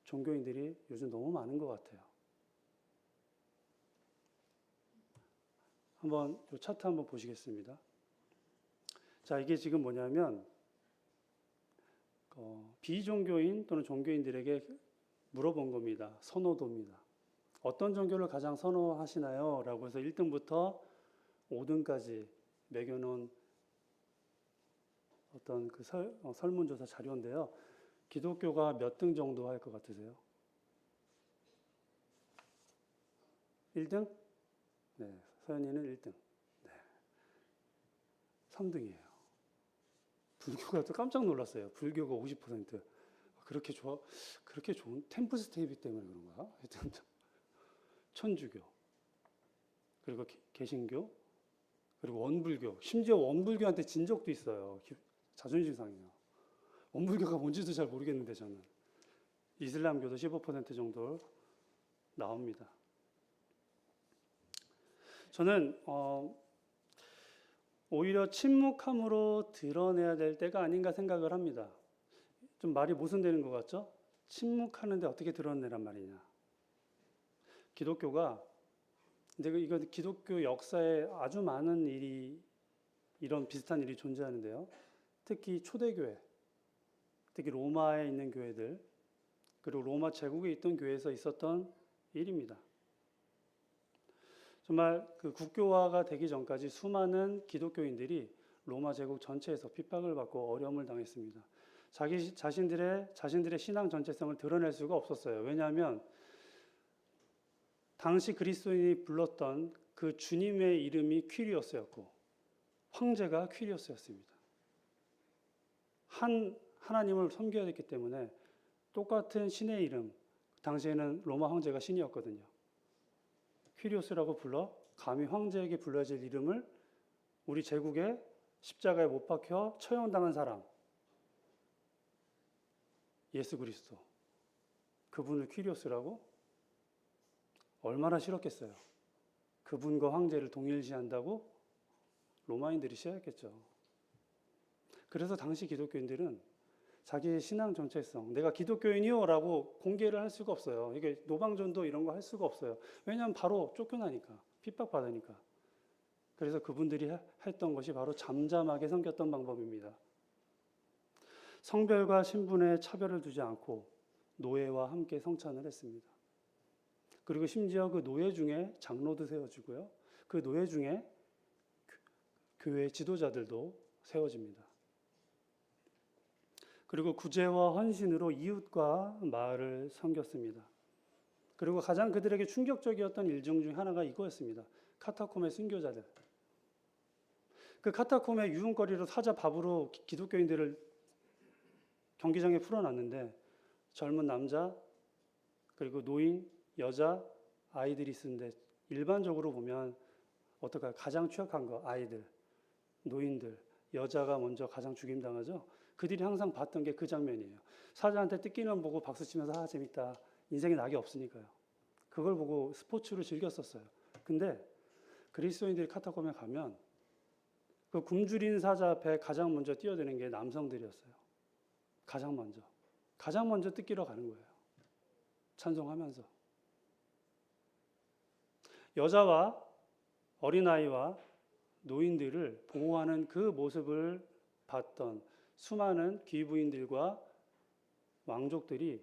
[SPEAKER 1] 종교인들이 요즘 너무 많은 것 같아요. 한번 이 차트 한번 보시겠습니다. 자, 이게 지금 뭐냐면 비종교인 또는 종교인들에게 물어본 겁니다. 선호도입니다. 어떤 종교를 가장 선호하시나요? 라고 해서 1등부터 5등까지 매겨놓은 어떤 그 설문조사 자료인데요. 기독교가 몇 등 정도 할 것 같으세요? 1등? 네, 서연이는 1등. 네. 3등이에요. 불교가 또 깜짝 놀랐어요. 불교가 50%. 그렇게 좋은 템플스테이비 때문에 그런가? 하여튼 천주교, 그리고 개신교, 그리고 원불교. 심지어 원불교한테 진 적도 있어요. 자존심 상해요. 원불교가 뭔지도 잘 모르겠는데 저는. 이슬람교도 15% 정도 나옵니다. 저는 오히려 침묵함으로 드러내야 될 때가 아닌가 생각을 합니다. 좀 말이 모순되는 것 같죠? 침묵하는데 어떻게 드러내란 말이냐. 기독교가, 근데 이거 기독교 역사에 아주 많은 일이, 이런 비슷한 일이 존재하는데요. 특히 초대교회, 특히 로마에 있는 교회들, 그리고 로마 제국에 있던 교회에서 있었던 일입니다. 정말 그 국교화가 되기 전까지 수많은 기독교인들이 로마 제국 전체에서 핍박을 받고 어려움을 당했습니다. 자신들의 신앙 전체성을 드러낼 수가 없었어요. 왜냐하면 당시 그리스도인이 불렀던 그 주님의 이름이 퀴리오스였고 황제가 퀴리오스였습니다. 하나님을 섬겨야 했기 때문에 똑같은 신의 이름, 당시에는 로마 황제가 신이었거든요. 퀴리오스라고 불러 감히 황제에게 불러야 될 이름을 우리 제국에 십자가에 못 박혀 처형당한 사람, 예수 그리스도, 그분을 퀴리오스라고 얼마나 싫었겠어요. 그분과 황제를 동일시한다고 로마인들이 싫어했겠죠. 그래서 당시 기독교인들은 자기의 신앙 정체성, 내가 기독교인이요 라고 공개를 할 수가 없어요. 이게 노방전도 이런 거 할 수가 없어요. 왜냐하면 바로 쫓겨나니까, 핍박받으니까. 그래서 그분들이 했던 것이 바로 잠잠하게 섬겼던 방법입니다. 성별과 신분에 차별을 두지 않고 노예와 함께 성찬을 했습니다. 그리고 심지어 그 노예 중에 장로도 세워지고요. 그 노예 중에 교회 지도자들도 세워집니다. 그리고 구제와 헌신으로 이웃과 마을을 섬겼습니다. 그리고 가장 그들에게 충격적이었던 일정 중 하나가 이거였습니다. 카타콤의 순교자들. 그 카타콤의 유흥거리로 사자 밥으로 기독교인들을 경기장에 풀어놨는데 젊은 남자, 그리고 노인, 여자, 아이들이 있었는데 일반적으로 보면 어떨까요? 가장 취약한 거 아이들, 노인들, 여자가 먼저 가장 죽임당하죠. 그들이 항상 봤던 게 그 장면이에요. 사자한테 뜯기는 보고 박수치면서 재밌다. 인생에 낙이 없으니까요. 그걸 보고 스포츠로 즐겼었어요. 근데 그리스도인들이 카타콤에 가면 그 굶주린 사자 앞에 가장 먼저 뛰어드는 게 남성들이었어요. 가장 먼저 뜯기러 가는 거예요. 찬송하면서. 여자와 어린아이와 노인들을 보호하는 그 모습을 봤던 수많은 귀부인들과 왕족들이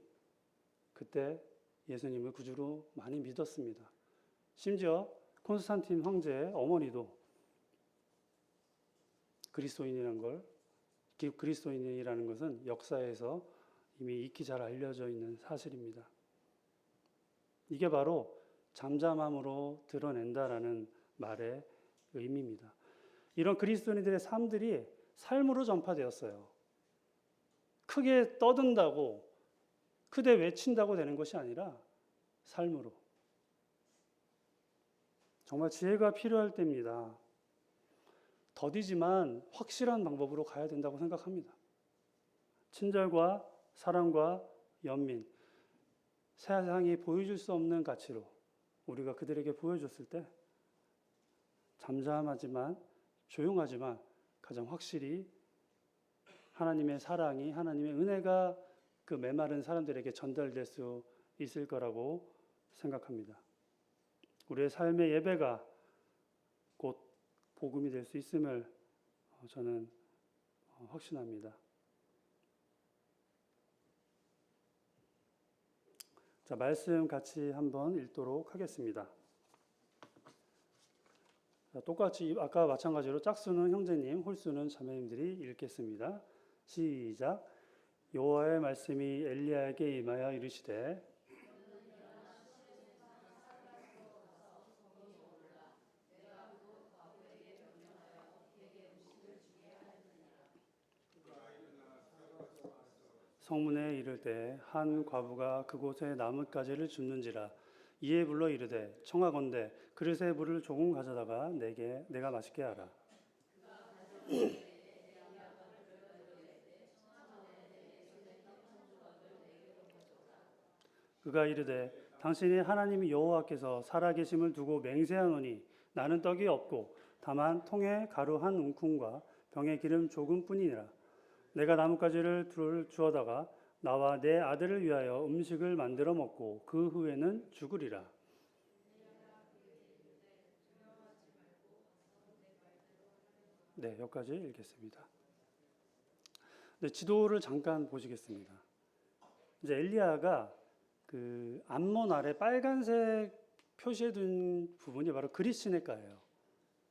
[SPEAKER 1] 그때 예수님을 구주로 많이 믿었습니다. 심지어 콘스탄틴 황제의 어머니도 그리스도인이라는 것은 역사에서 이미 익히 잘 알려져 있는 사실입니다. 이게 바로 잠잠함으로 드러낸다라는 말의 의미입니다. 이런 그리스도인들의 삶들이 삶으로 전파되었어요. 크게 떠든다고, 크게 외친다고 되는 것이 아니라 삶으로. 정말 지혜가 필요할 때입니다. 더디지만 확실한 방법으로 가야 된다고 생각합니다. 친절과 사랑과 연민, 세상이 보여줄 수 없는 가치로 우리가 그들에게 보여줬을 때 잠잠하지만 조용하지만 가장 확실히 하나님의 사랑이, 하나님의 은혜가 그 메마른 사람들에게 전달될 수 있을 거라고 생각합니다. 우리의 삶의 예배가 곧 복음이 될 수 있음을 저는 확신합니다. 자, 말씀 같이 한번 읽도록 하겠습니다. 자, 똑같이 아까 마찬가지로 짝수는 형제님, 홀수는 자매님들이 읽겠습니다. 시작. 여호와의 말씀이 엘리야에게 임하여 이르시되 성문에 이를 때 한 과부가 그곳에 나뭇가지를 줍는지라. 이에 불러 이르되 청하건대 그릇에 물을 조금 가져다가 내가 마시게 하라. 그가 이르되 당신이 하나님이 여호와께서 살아계심을 두고 맹세하노니 나는 떡이 없고 다만 통에 가루 한 움큼과 병에 기름 조금뿐이니라. 내가 나뭇가지를 둘 주어다가 나와 내 아들을 위하여 음식을 만들어 먹고 그 후에는 죽으리라. 네, 여기까지 읽겠습니다. 네, 지도를 잠깐 보시겠습니다. 이제 엘리야가 그 암몬 아래 빨간색 표시해둔 부분이 바로 그릿시네가예요.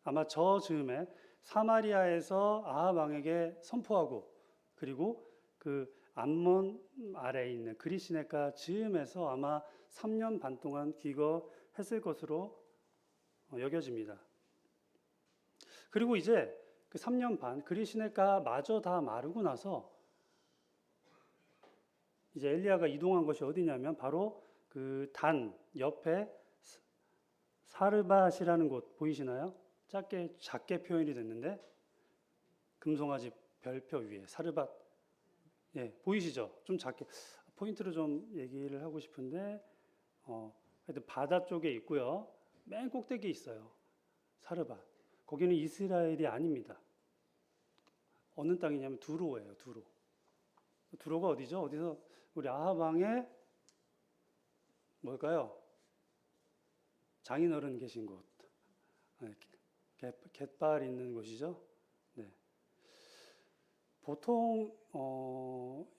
[SPEAKER 1] 아마 저 즈음에 사마리아에서 아합 왕에게 선포하고 그리고 그 암몬 아래에 있는 그릿시네가 즈음에서 아마 3년 반 동안 귀거했을 것으로 여겨집니다. 그리고 이제 그 3년 반 그릿시네가 마저 다 마르고 나서 이제 엘리야가 이동한 것이 어디냐면 바로 그 단 옆에 사르밧이라는 곳 보이시나요? 작게 표현이 됐는데 금송아지 별표 위에 사르밧, 예, 보이시죠? 좀 작게 포인트로 좀 얘기를 하고 싶은데 하여튼 바다 쪽에 있고요. 맨 꼭대기에 있어요. 사르밧. 거기는 이스라엘이 아닙니다. 어느 땅이냐면 두로예요. 두로. 두로가 어디죠? 어디서 우리 아합 왕의 뭘까요? 장인어른 계신 곳. 갯발 있는 곳이죠. 네. 보통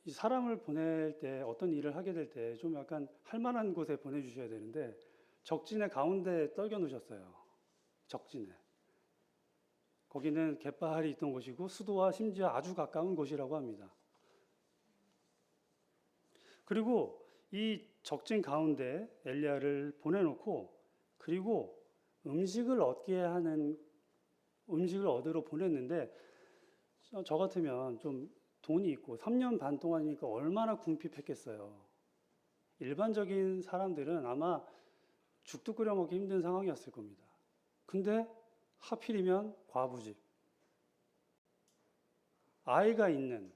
[SPEAKER 1] 이 사람을 보낼 때 어떤 일을 하게 될 때 좀 약간 할 만한 곳에 보내주셔야 되는데 적진의 가운데 떨겨 놓으셨어요. 적진에. 거기는 갯발이 있던 곳이고 수도와 심지어 아주 가까운 곳이라고 합니다. 그리고 이 적진 가운데 엘리야를 보내놓고 그리고 음식을 얻으러 보냈는데 저 같으면 좀 돈이 있고 3년 반 동안이니까 얼마나 궁핍했겠어요. 일반적인 사람들은 아마 죽도 끓여 먹기 힘든 상황이었을 겁니다. 근데 하필이면 과부집, 아이가 있는,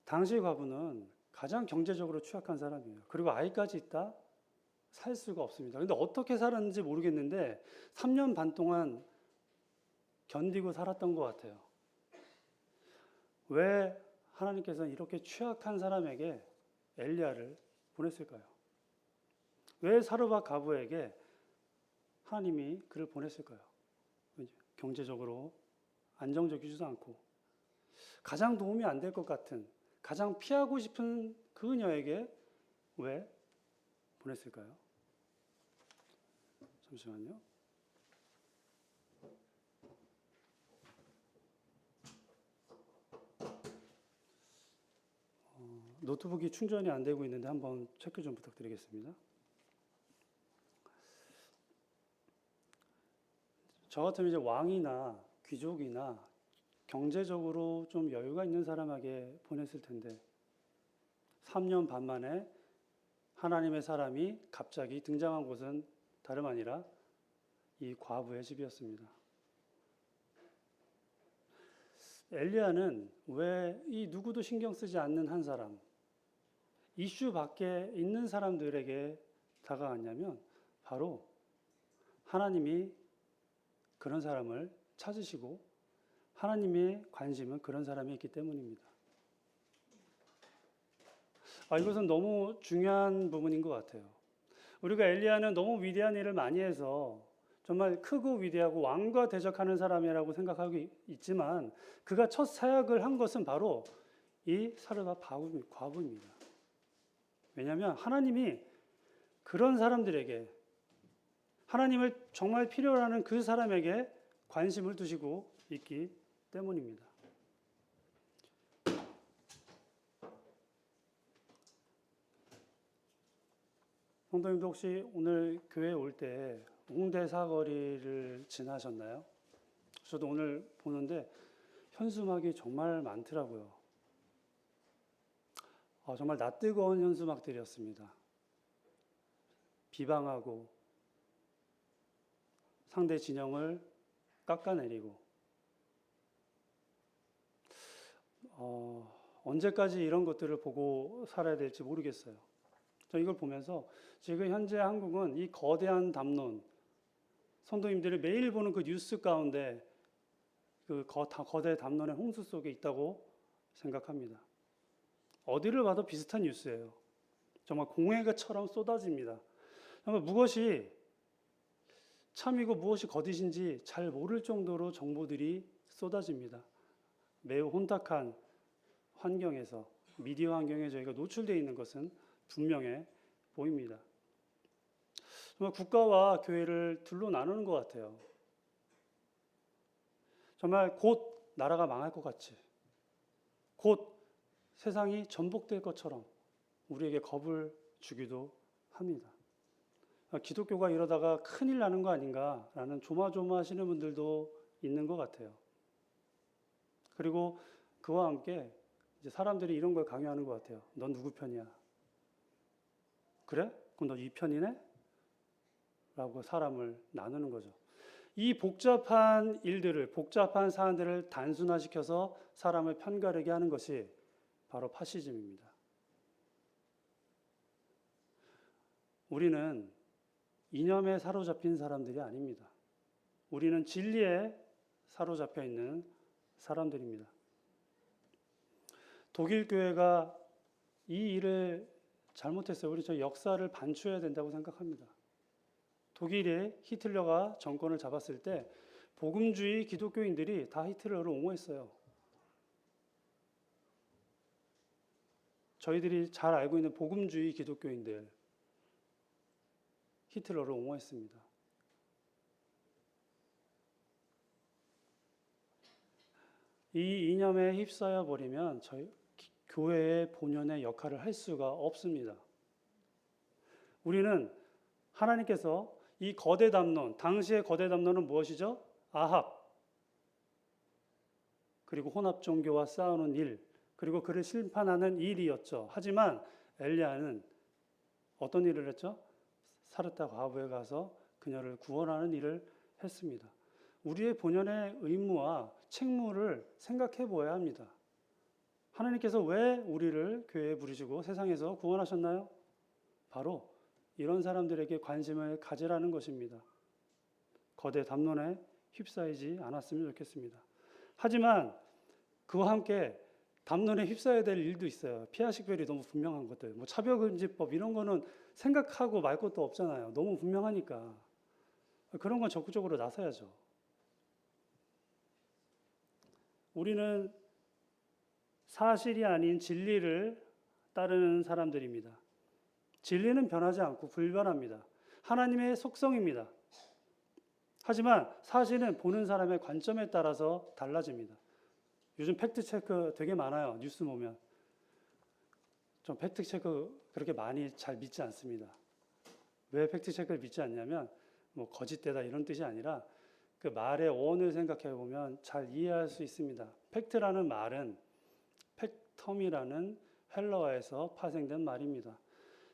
[SPEAKER 1] 당시 과부는 가장 경제적으로 취약한 사람이에요. 그리고 아이까지 있다? 살 수가 없습니다. 근데 어떻게 살았는지 모르겠는데 3년 반 동안 견디고 살았던 것 같아요. 왜 하나님께서는 이렇게 취약한 사람에게 엘리야를 보냈을까요? 왜 사르밧 과부에게 하나님이 그를 보냈을 거예요. 경제적으로 안정적이지도 않고 가장 도움이 안 될 것 같은, 가장 피하고 싶은 그녀에게 왜 보냈을까요? 잠시만요. 노트북이 충전이 안 되고 있는데 한번 체크 좀 부탁드리겠습니다. 저 같으면 이제 왕이나 귀족이나 경제적으로 좀 여유가 있는 사람에게 보냈을 텐데 3년 반 만에 하나님의 사람이 갑자기 등장한 곳은 다름 아니라 이 과부의 집이었습니다. 엘리야는 왜 이 누구도 신경 쓰지 않는 한 사람, 이슈 밖에 있는 사람들에게 다가갔냐면 바로 하나님이 그런 사람을 찾으시고 하나님의 관심은 그런 사람이 있기 때문입니다. 이것은 너무 중요한 부분인 것 같아요. 우리가 엘리야는 너무 위대한 일을 많이 해서 정말 크고 위대하고 왕과 대적하는 사람이라고 생각하고 있지만 그가 첫 사역을 한 것은 바로 이 사르밧 과부입니다. 왜냐하면 하나님이 그런 사람들에게, 하나님을 정말 필요로 하는 그 사람에게 관심을 두시고 있기 때문입니다. 성도님도 혹시 오늘 교회에 올 때 홍대 사거리를 지나셨나요? 저도 오늘 보는데 현수막이 정말 많더라고요. 정말 낯뜨거운 현수막들이었습니다. 비방하고 상대 진영을 깎아내리고 언제까지 이런 것들을 보고 살아야 될지 모르겠어요. 저 이걸 보면서 지금 현재 한국은 이 거대한 담론, 성도님들이 매일 보는 그 뉴스 가운데 그 거대 담론의 홍수 속에 있다고 생각합니다. 어디를 봐도 비슷한 뉴스예요. 정말 공해가처럼 쏟아집니다. 정말 무엇이 참이고 무엇이 거짓인지 잘 모를 정도로 정보들이 쏟아집니다. 매우 혼탁한 환경에서, 미디어 환경에 저희가 노출되어 있는 것은 분명해 보입니다. 정말 국가와 교회를 둘로 나누는 것 같아요. 정말 곧 나라가 망할 것 같이, 곧 세상이 전복될 것처럼 우리에게 겁을 주기도 합니다. 기독교가 이러다가 큰일 나는 거 아닌가라는 조마조마하시는 분들도 있는 것 같아요. 그리고 그와 함께 이제 사람들이 이런 걸 강요하는 것 같아요. 넌 누구 편이야? 그래? 그럼 너 이 편이네? 라고 사람을 나누는 거죠. 이 복잡한 일들을, 복잡한 사안들을 단순화시켜서 사람을 편가르게 하는 것이 바로 파시즘입니다. 우리는 이념에 사로잡힌 사람들이 아닙니다. 우리는 진리에 사로잡혀 있는 사람들입니다. 독일 교회가 이 일을 잘못했어요. 우리 저 역사를 반추해야 된다고 생각합니다. 독일의 히틀러가 정권을 잡았을 때 복음주의 기독교인들이 다 히틀러를 옹호했어요. 저희들이 잘 알고 있는 복음주의 기독교인들, 히틀러를 옹호했습니다. 이 이념에 휩싸여 버리면 저희 교회의 본연의 역할을 할 수가 없습니다. 우리는 하나님께서 이 거대 담론, 당시의 거대 담론은 무엇이죠? 아합, 그리고 혼합 종교와 싸우는 일, 그리고 그를 심판하는 일이었죠. 하지만 엘리야는 어떤 일을 했죠? 사르밧 과부에 가서 그녀를 구원하는 일을 했습니다. 우리의 본연의 의무와 책무를 생각해 보아야 합니다. 하나님께서 왜 우리를 교회에 부르시고 세상에서 구원하셨나요? 바로 이런 사람들에게 관심을 가지라는 것입니다. 거대 담론에 휩싸이지 않았으면 좋겠습니다. 하지만 그와 함께 담론에 휩싸여야 될 일도 있어요. 피하식별이 너무 분명한 것들, 차별금지법 이런 거는 생각하고 말 것도 없잖아요. 너무 분명하니까. 그런 건 적극적으로 나서야죠. 우리는 사실이 아닌 진리를 따르는 사람들입니다. 진리는 변하지 않고 불변합니다. 하나님의 속성입니다. 하지만 사실은 보는 사람의 관점에 따라서 달라집니다. 요즘 팩트체크 되게 많아요. 뉴스 보면. 전 팩트체크 그렇게 많이 잘 믿지 않습니다. 왜 팩트체크를 믿지 않냐면 뭐 거짓되다 이런 뜻이 아니라 그 말의 어원을 생각해 보면 잘 이해할 수 있습니다. 팩트라는 말은 팩텀이라는 헬라어에서 파생된 말입니다.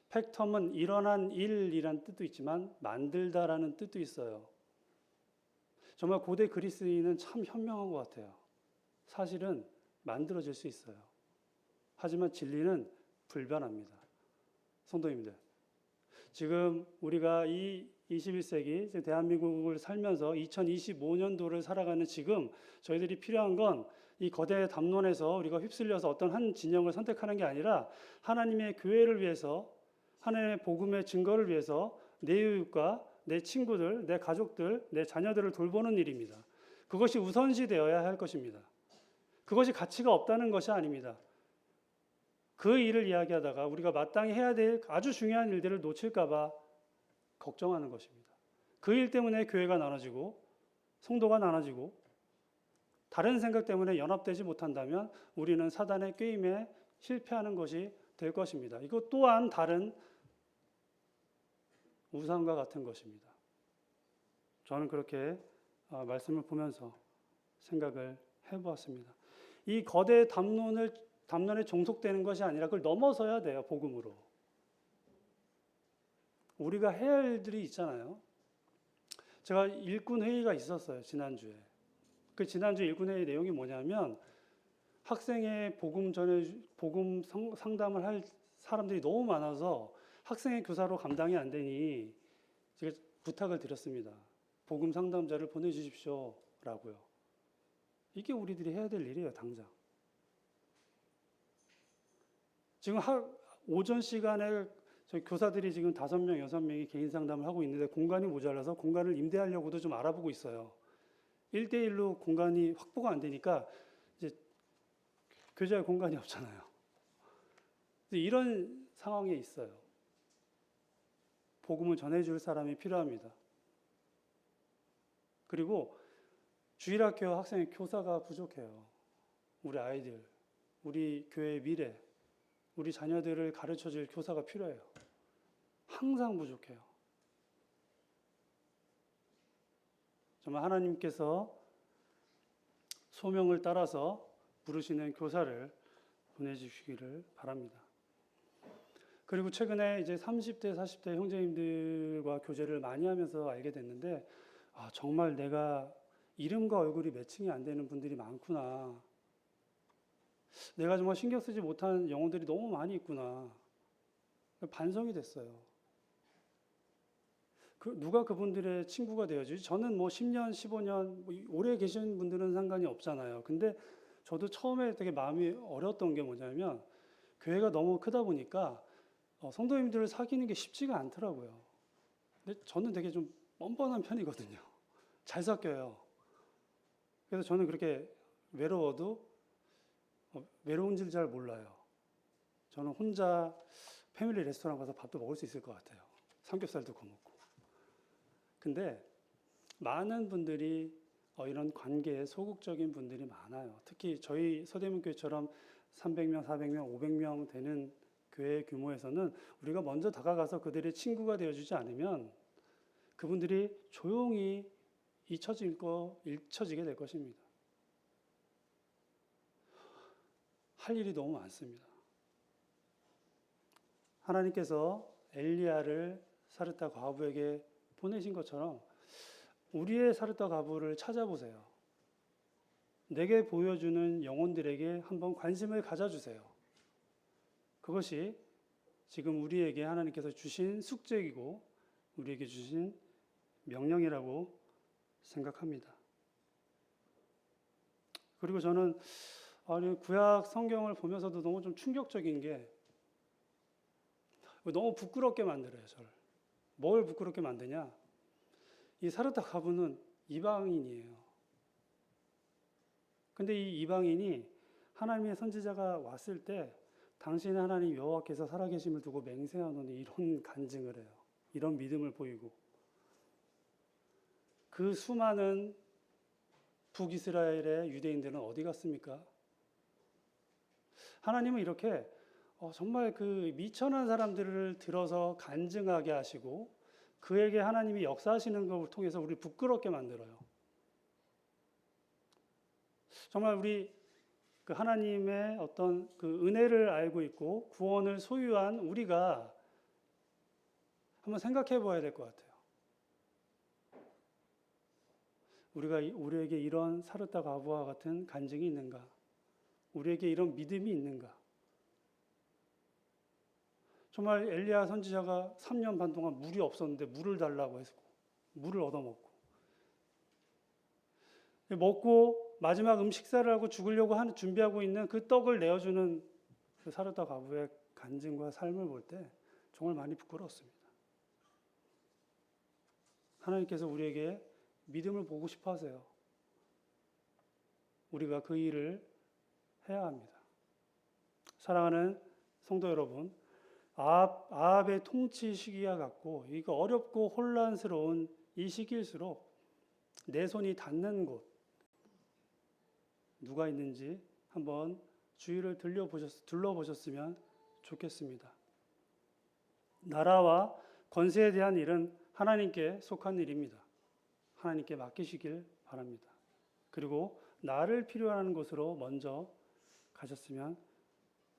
[SPEAKER 1] 팩텀은 일어난 일이란 뜻도 있지만 만들다라는 뜻도 있어요. 정말 고대 그리스인은 참 현명한 것 같아요. 사실은 만들어질 수 있어요. 하지만 진리는 불변합니다. 성도님들, 지금 우리가 이 21세기 대한민국을 살면서 2025년도를 살아가는 지금 저희들이 필요한 건 이 거대 담론에서 우리가 휩쓸려서 어떤 한 진영을 선택하는 게 아니라 하나님의 교회를 위해서, 하나님의 복음의 증거를 위해서 내 이웃과 내 친구들, 내 가족들, 내 자녀들을 돌보는 일입니다. 그것이 우선시 되어야 할 것입니다. 그것이 가치가 없다는 것이 아닙니다. 그 일을 이야기하다가 우리가 마땅히 해야 될 아주 중요한 일들을 놓칠까 봐 걱정하는 것입니다. 그 일 때문에 교회가 나눠지고 성도가 나눠지고 다른 생각 때문에 연합되지 못한다면 우리는 사단의 게임에 실패하는 것이 될 것입니다. 이것 또한 다른 우상과 같은 것입니다. 저는 그렇게 말씀을 보면서 생각을 해보았습니다. 이 거대 담론에 종속되는 것이 아니라 그걸 넘어서야 돼요. 복음으로. 우리가 해야 할 일들이 있잖아요. 제가 일꾼 회의가 있었어요. 지난주에. 그 지난주 일꾼 회의 내용이 뭐냐면 학생의 복음 상담을 할 사람들이 너무 많아서 학생의 교사로 감당이 안 되니 제가 부탁을 드렸습니다. 복음 상담자를 보내주십시오라고요. 이게 우리들이 해야 될 일이에요. 당장. 지금 오전 시간에 저희 교사들이 지금 5명, 6명이 개인 상담을 하고 있는데 공간이 모자라서 공간을 임대하려고도 좀 알아보고 있어요. 1대1로 공간이 확보가 안 되니까 이제 교제할 공간이 없잖아요. 이런 상황에 있어요. 복음을 전해줄 사람이 필요합니다. 그리고 주일학교 학생의 교사가 부족해요. 우리 아이들, 우리 교회의 미래, 우리 자녀들을 가르쳐줄 교사가 필요해요. 항상 부족해요. 정말 하나님께서 소명을 따라서 부르시는 교사를 보내주시기를 바랍니다. 그리고 최근에 이제 30대, 40대 형제님들과 교제를 많이 하면서 알게 됐는데, 정말 내가 이름과 얼굴이 매칭이 안 되는 분들이 많구나. 내가 정말 신경 쓰지 못한 영혼들이 너무 많이 있구나. 반성이 됐어요. 누가 그분들의 친구가 되어주지? 저는 뭐 10년, 15년, 오래 계신 분들은 상관이 없잖아요. 근데 저도 처음에 되게 마음이 어려웠던 게 뭐냐면, 교회가 너무 크다 보니까 성도님들을 사귀는 게 쉽지가 않더라고요. 근데 저는 되게 좀 뻔뻔한 편이거든요. 잘 섞여요. 그래서 저는 그렇게 외로워도 외로운 줄 잘 몰라요. 저는 혼자 패밀리 레스토랑 가서 밥도 먹을 수 있을 것 같아요. 삼겹살도 구워 먹고. 근데 많은 분들이 이런 관계에 소극적인 분들이 많아요. 특히 저희 서대문교회처럼 300명, 400명, 500명 되는 교회 규모에서는 우리가 먼저 다가가서 그들의 친구가 되어주지 않으면 그분들이 조용히 잊혀지게 될 것입니다. 할 일이 너무 많습니다. 하나님께서 엘리야를 사르타 과부에게 보내신 것처럼 우리의 사르타 과부를 찾아보세요. 내게 보여주는 영혼들에게 한번 관심을 가져주세요. 그것이 지금 우리에게 하나님께서 주신 숙제이고 우리에게 주신 명령이라고 생각합니다. 그리고 저는 구약 성경을 보면서도 너무 좀 충격적인 게 너무 부끄럽게 만들어요, 저를. 뭘 부끄럽게 만드냐? 이 사르타 과부는 이방인이에요. 근데 이 이방인이 하나님의 선지자가 왔을 때 당신의 하나님 여호와께서 살아계심을 두고 맹세하노니 이런 간증을 해요. 이런 믿음을 보이고 그 수많은 북이스라엘의 유대인들은 어디 갔습니까? 하나님은 이렇게 정말 그 미천한 사람들을 들어서 간증하게 하시고 그에게 하나님이 역사하시는 것을 통해서 우리를 부끄럽게 만들어요. 정말 우리 그 하나님의 어떤 그 은혜를 알고 있고 구원을 소유한 우리가 한번 생각해 봐야 될 것 같아요. 우리에게 이런 사르타 과부와 같은 간증이 있는가? 우리에게 이런 믿음이 있는가? 정말 엘리야 선지자가 3년 반 동안 물이 없었는데 물을 달라고 했고 물을 얻어먹고 먹고 마지막 식사를 하고 죽으려고 준비하고 있는 그 떡을 내어주는 그 사르타 과부의 간증과 삶을 볼 때 정말 많이 부끄러웠습니다. 하나님께서 우리에게 믿음을 보고 싶어 하세요. 우리가 그 일을 해야 합니다. 사랑하는 성도 여러분, 아합의 통치 시기와 같고 이거 어렵고 혼란스러운 이 시기일수록 내 손이 닿는 곳 누가 있는지 한번 주위를 둘러보셨으면 좋겠습니다. 나라와 권세에 대한 일은 하나님께 속한 일입니다. 하나님께 맡기시길 바랍니다. 그리고 나를 필요로 하는 곳으로 먼저 가셨으면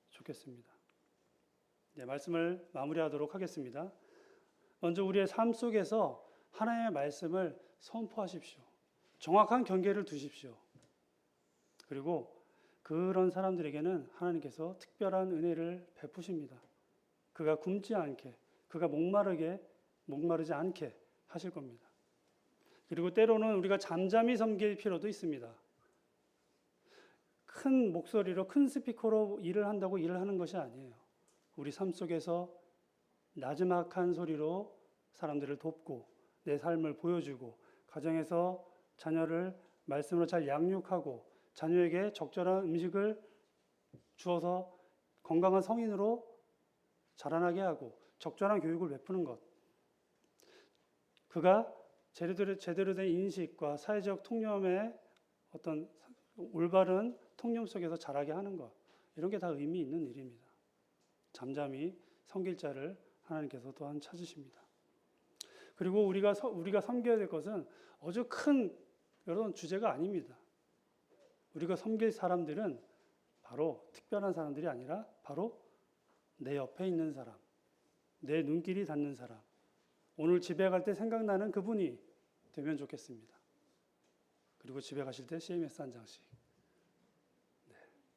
[SPEAKER 1] 좋겠습니다. 네, 말씀을 마무리하도록 하겠습니다. 먼저 우리의 삶 속에서 하나님의 말씀을 선포하십시오. 정확한 경계를 두십시오. 그리고 그런 사람들에게는 하나님께서 특별한 은혜를 베푸십니다. 그가 굶지 않게, 그가 목마르지 않게 하실 겁니다. 그리고 때로는 우리가 잠잠히 섬길 필요도 있습니다. 큰 목소리로, 큰 스피커로 일을 한다고 일을 하는 것이 아니에요. 우리 삶 속에서 나지막한 소리로 사람들을 돕고 내 삶을 보여주고 가정에서 자녀를 말씀으로 잘 양육하고 자녀에게 적절한 음식을 주어서 건강한 성인으로 자라나게 하고 적절한 교육을 베푸는 것. 그가 제대로 된 인식과 사회적 통념의 어떤 올바른 통념 속에서 자라게 하는 것. 이런 게 다 의미 있는 일입니다. 잠잠히 섬길 자를 하나님께서 또한 찾으십니다. 그리고 우리가 섬겨야 될 것은 아주 큰 이런 주제가 아닙니다. 우리가 섬길 사람들은 바로 특별한 사람들이 아니라 바로 내 옆에 있는 사람, 내 눈길이 닿는 사람, 오늘 집에 갈 때 생각나는 그분이 되면 좋겠습니다. 그리고 집에 가실 때 CMS 한 장씩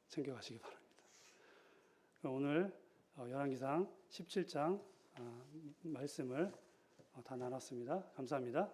[SPEAKER 1] 챙겨가시기 바랍니다. 오늘 열왕기상 17장 말씀을 다 나눴습니다. 감사합니다.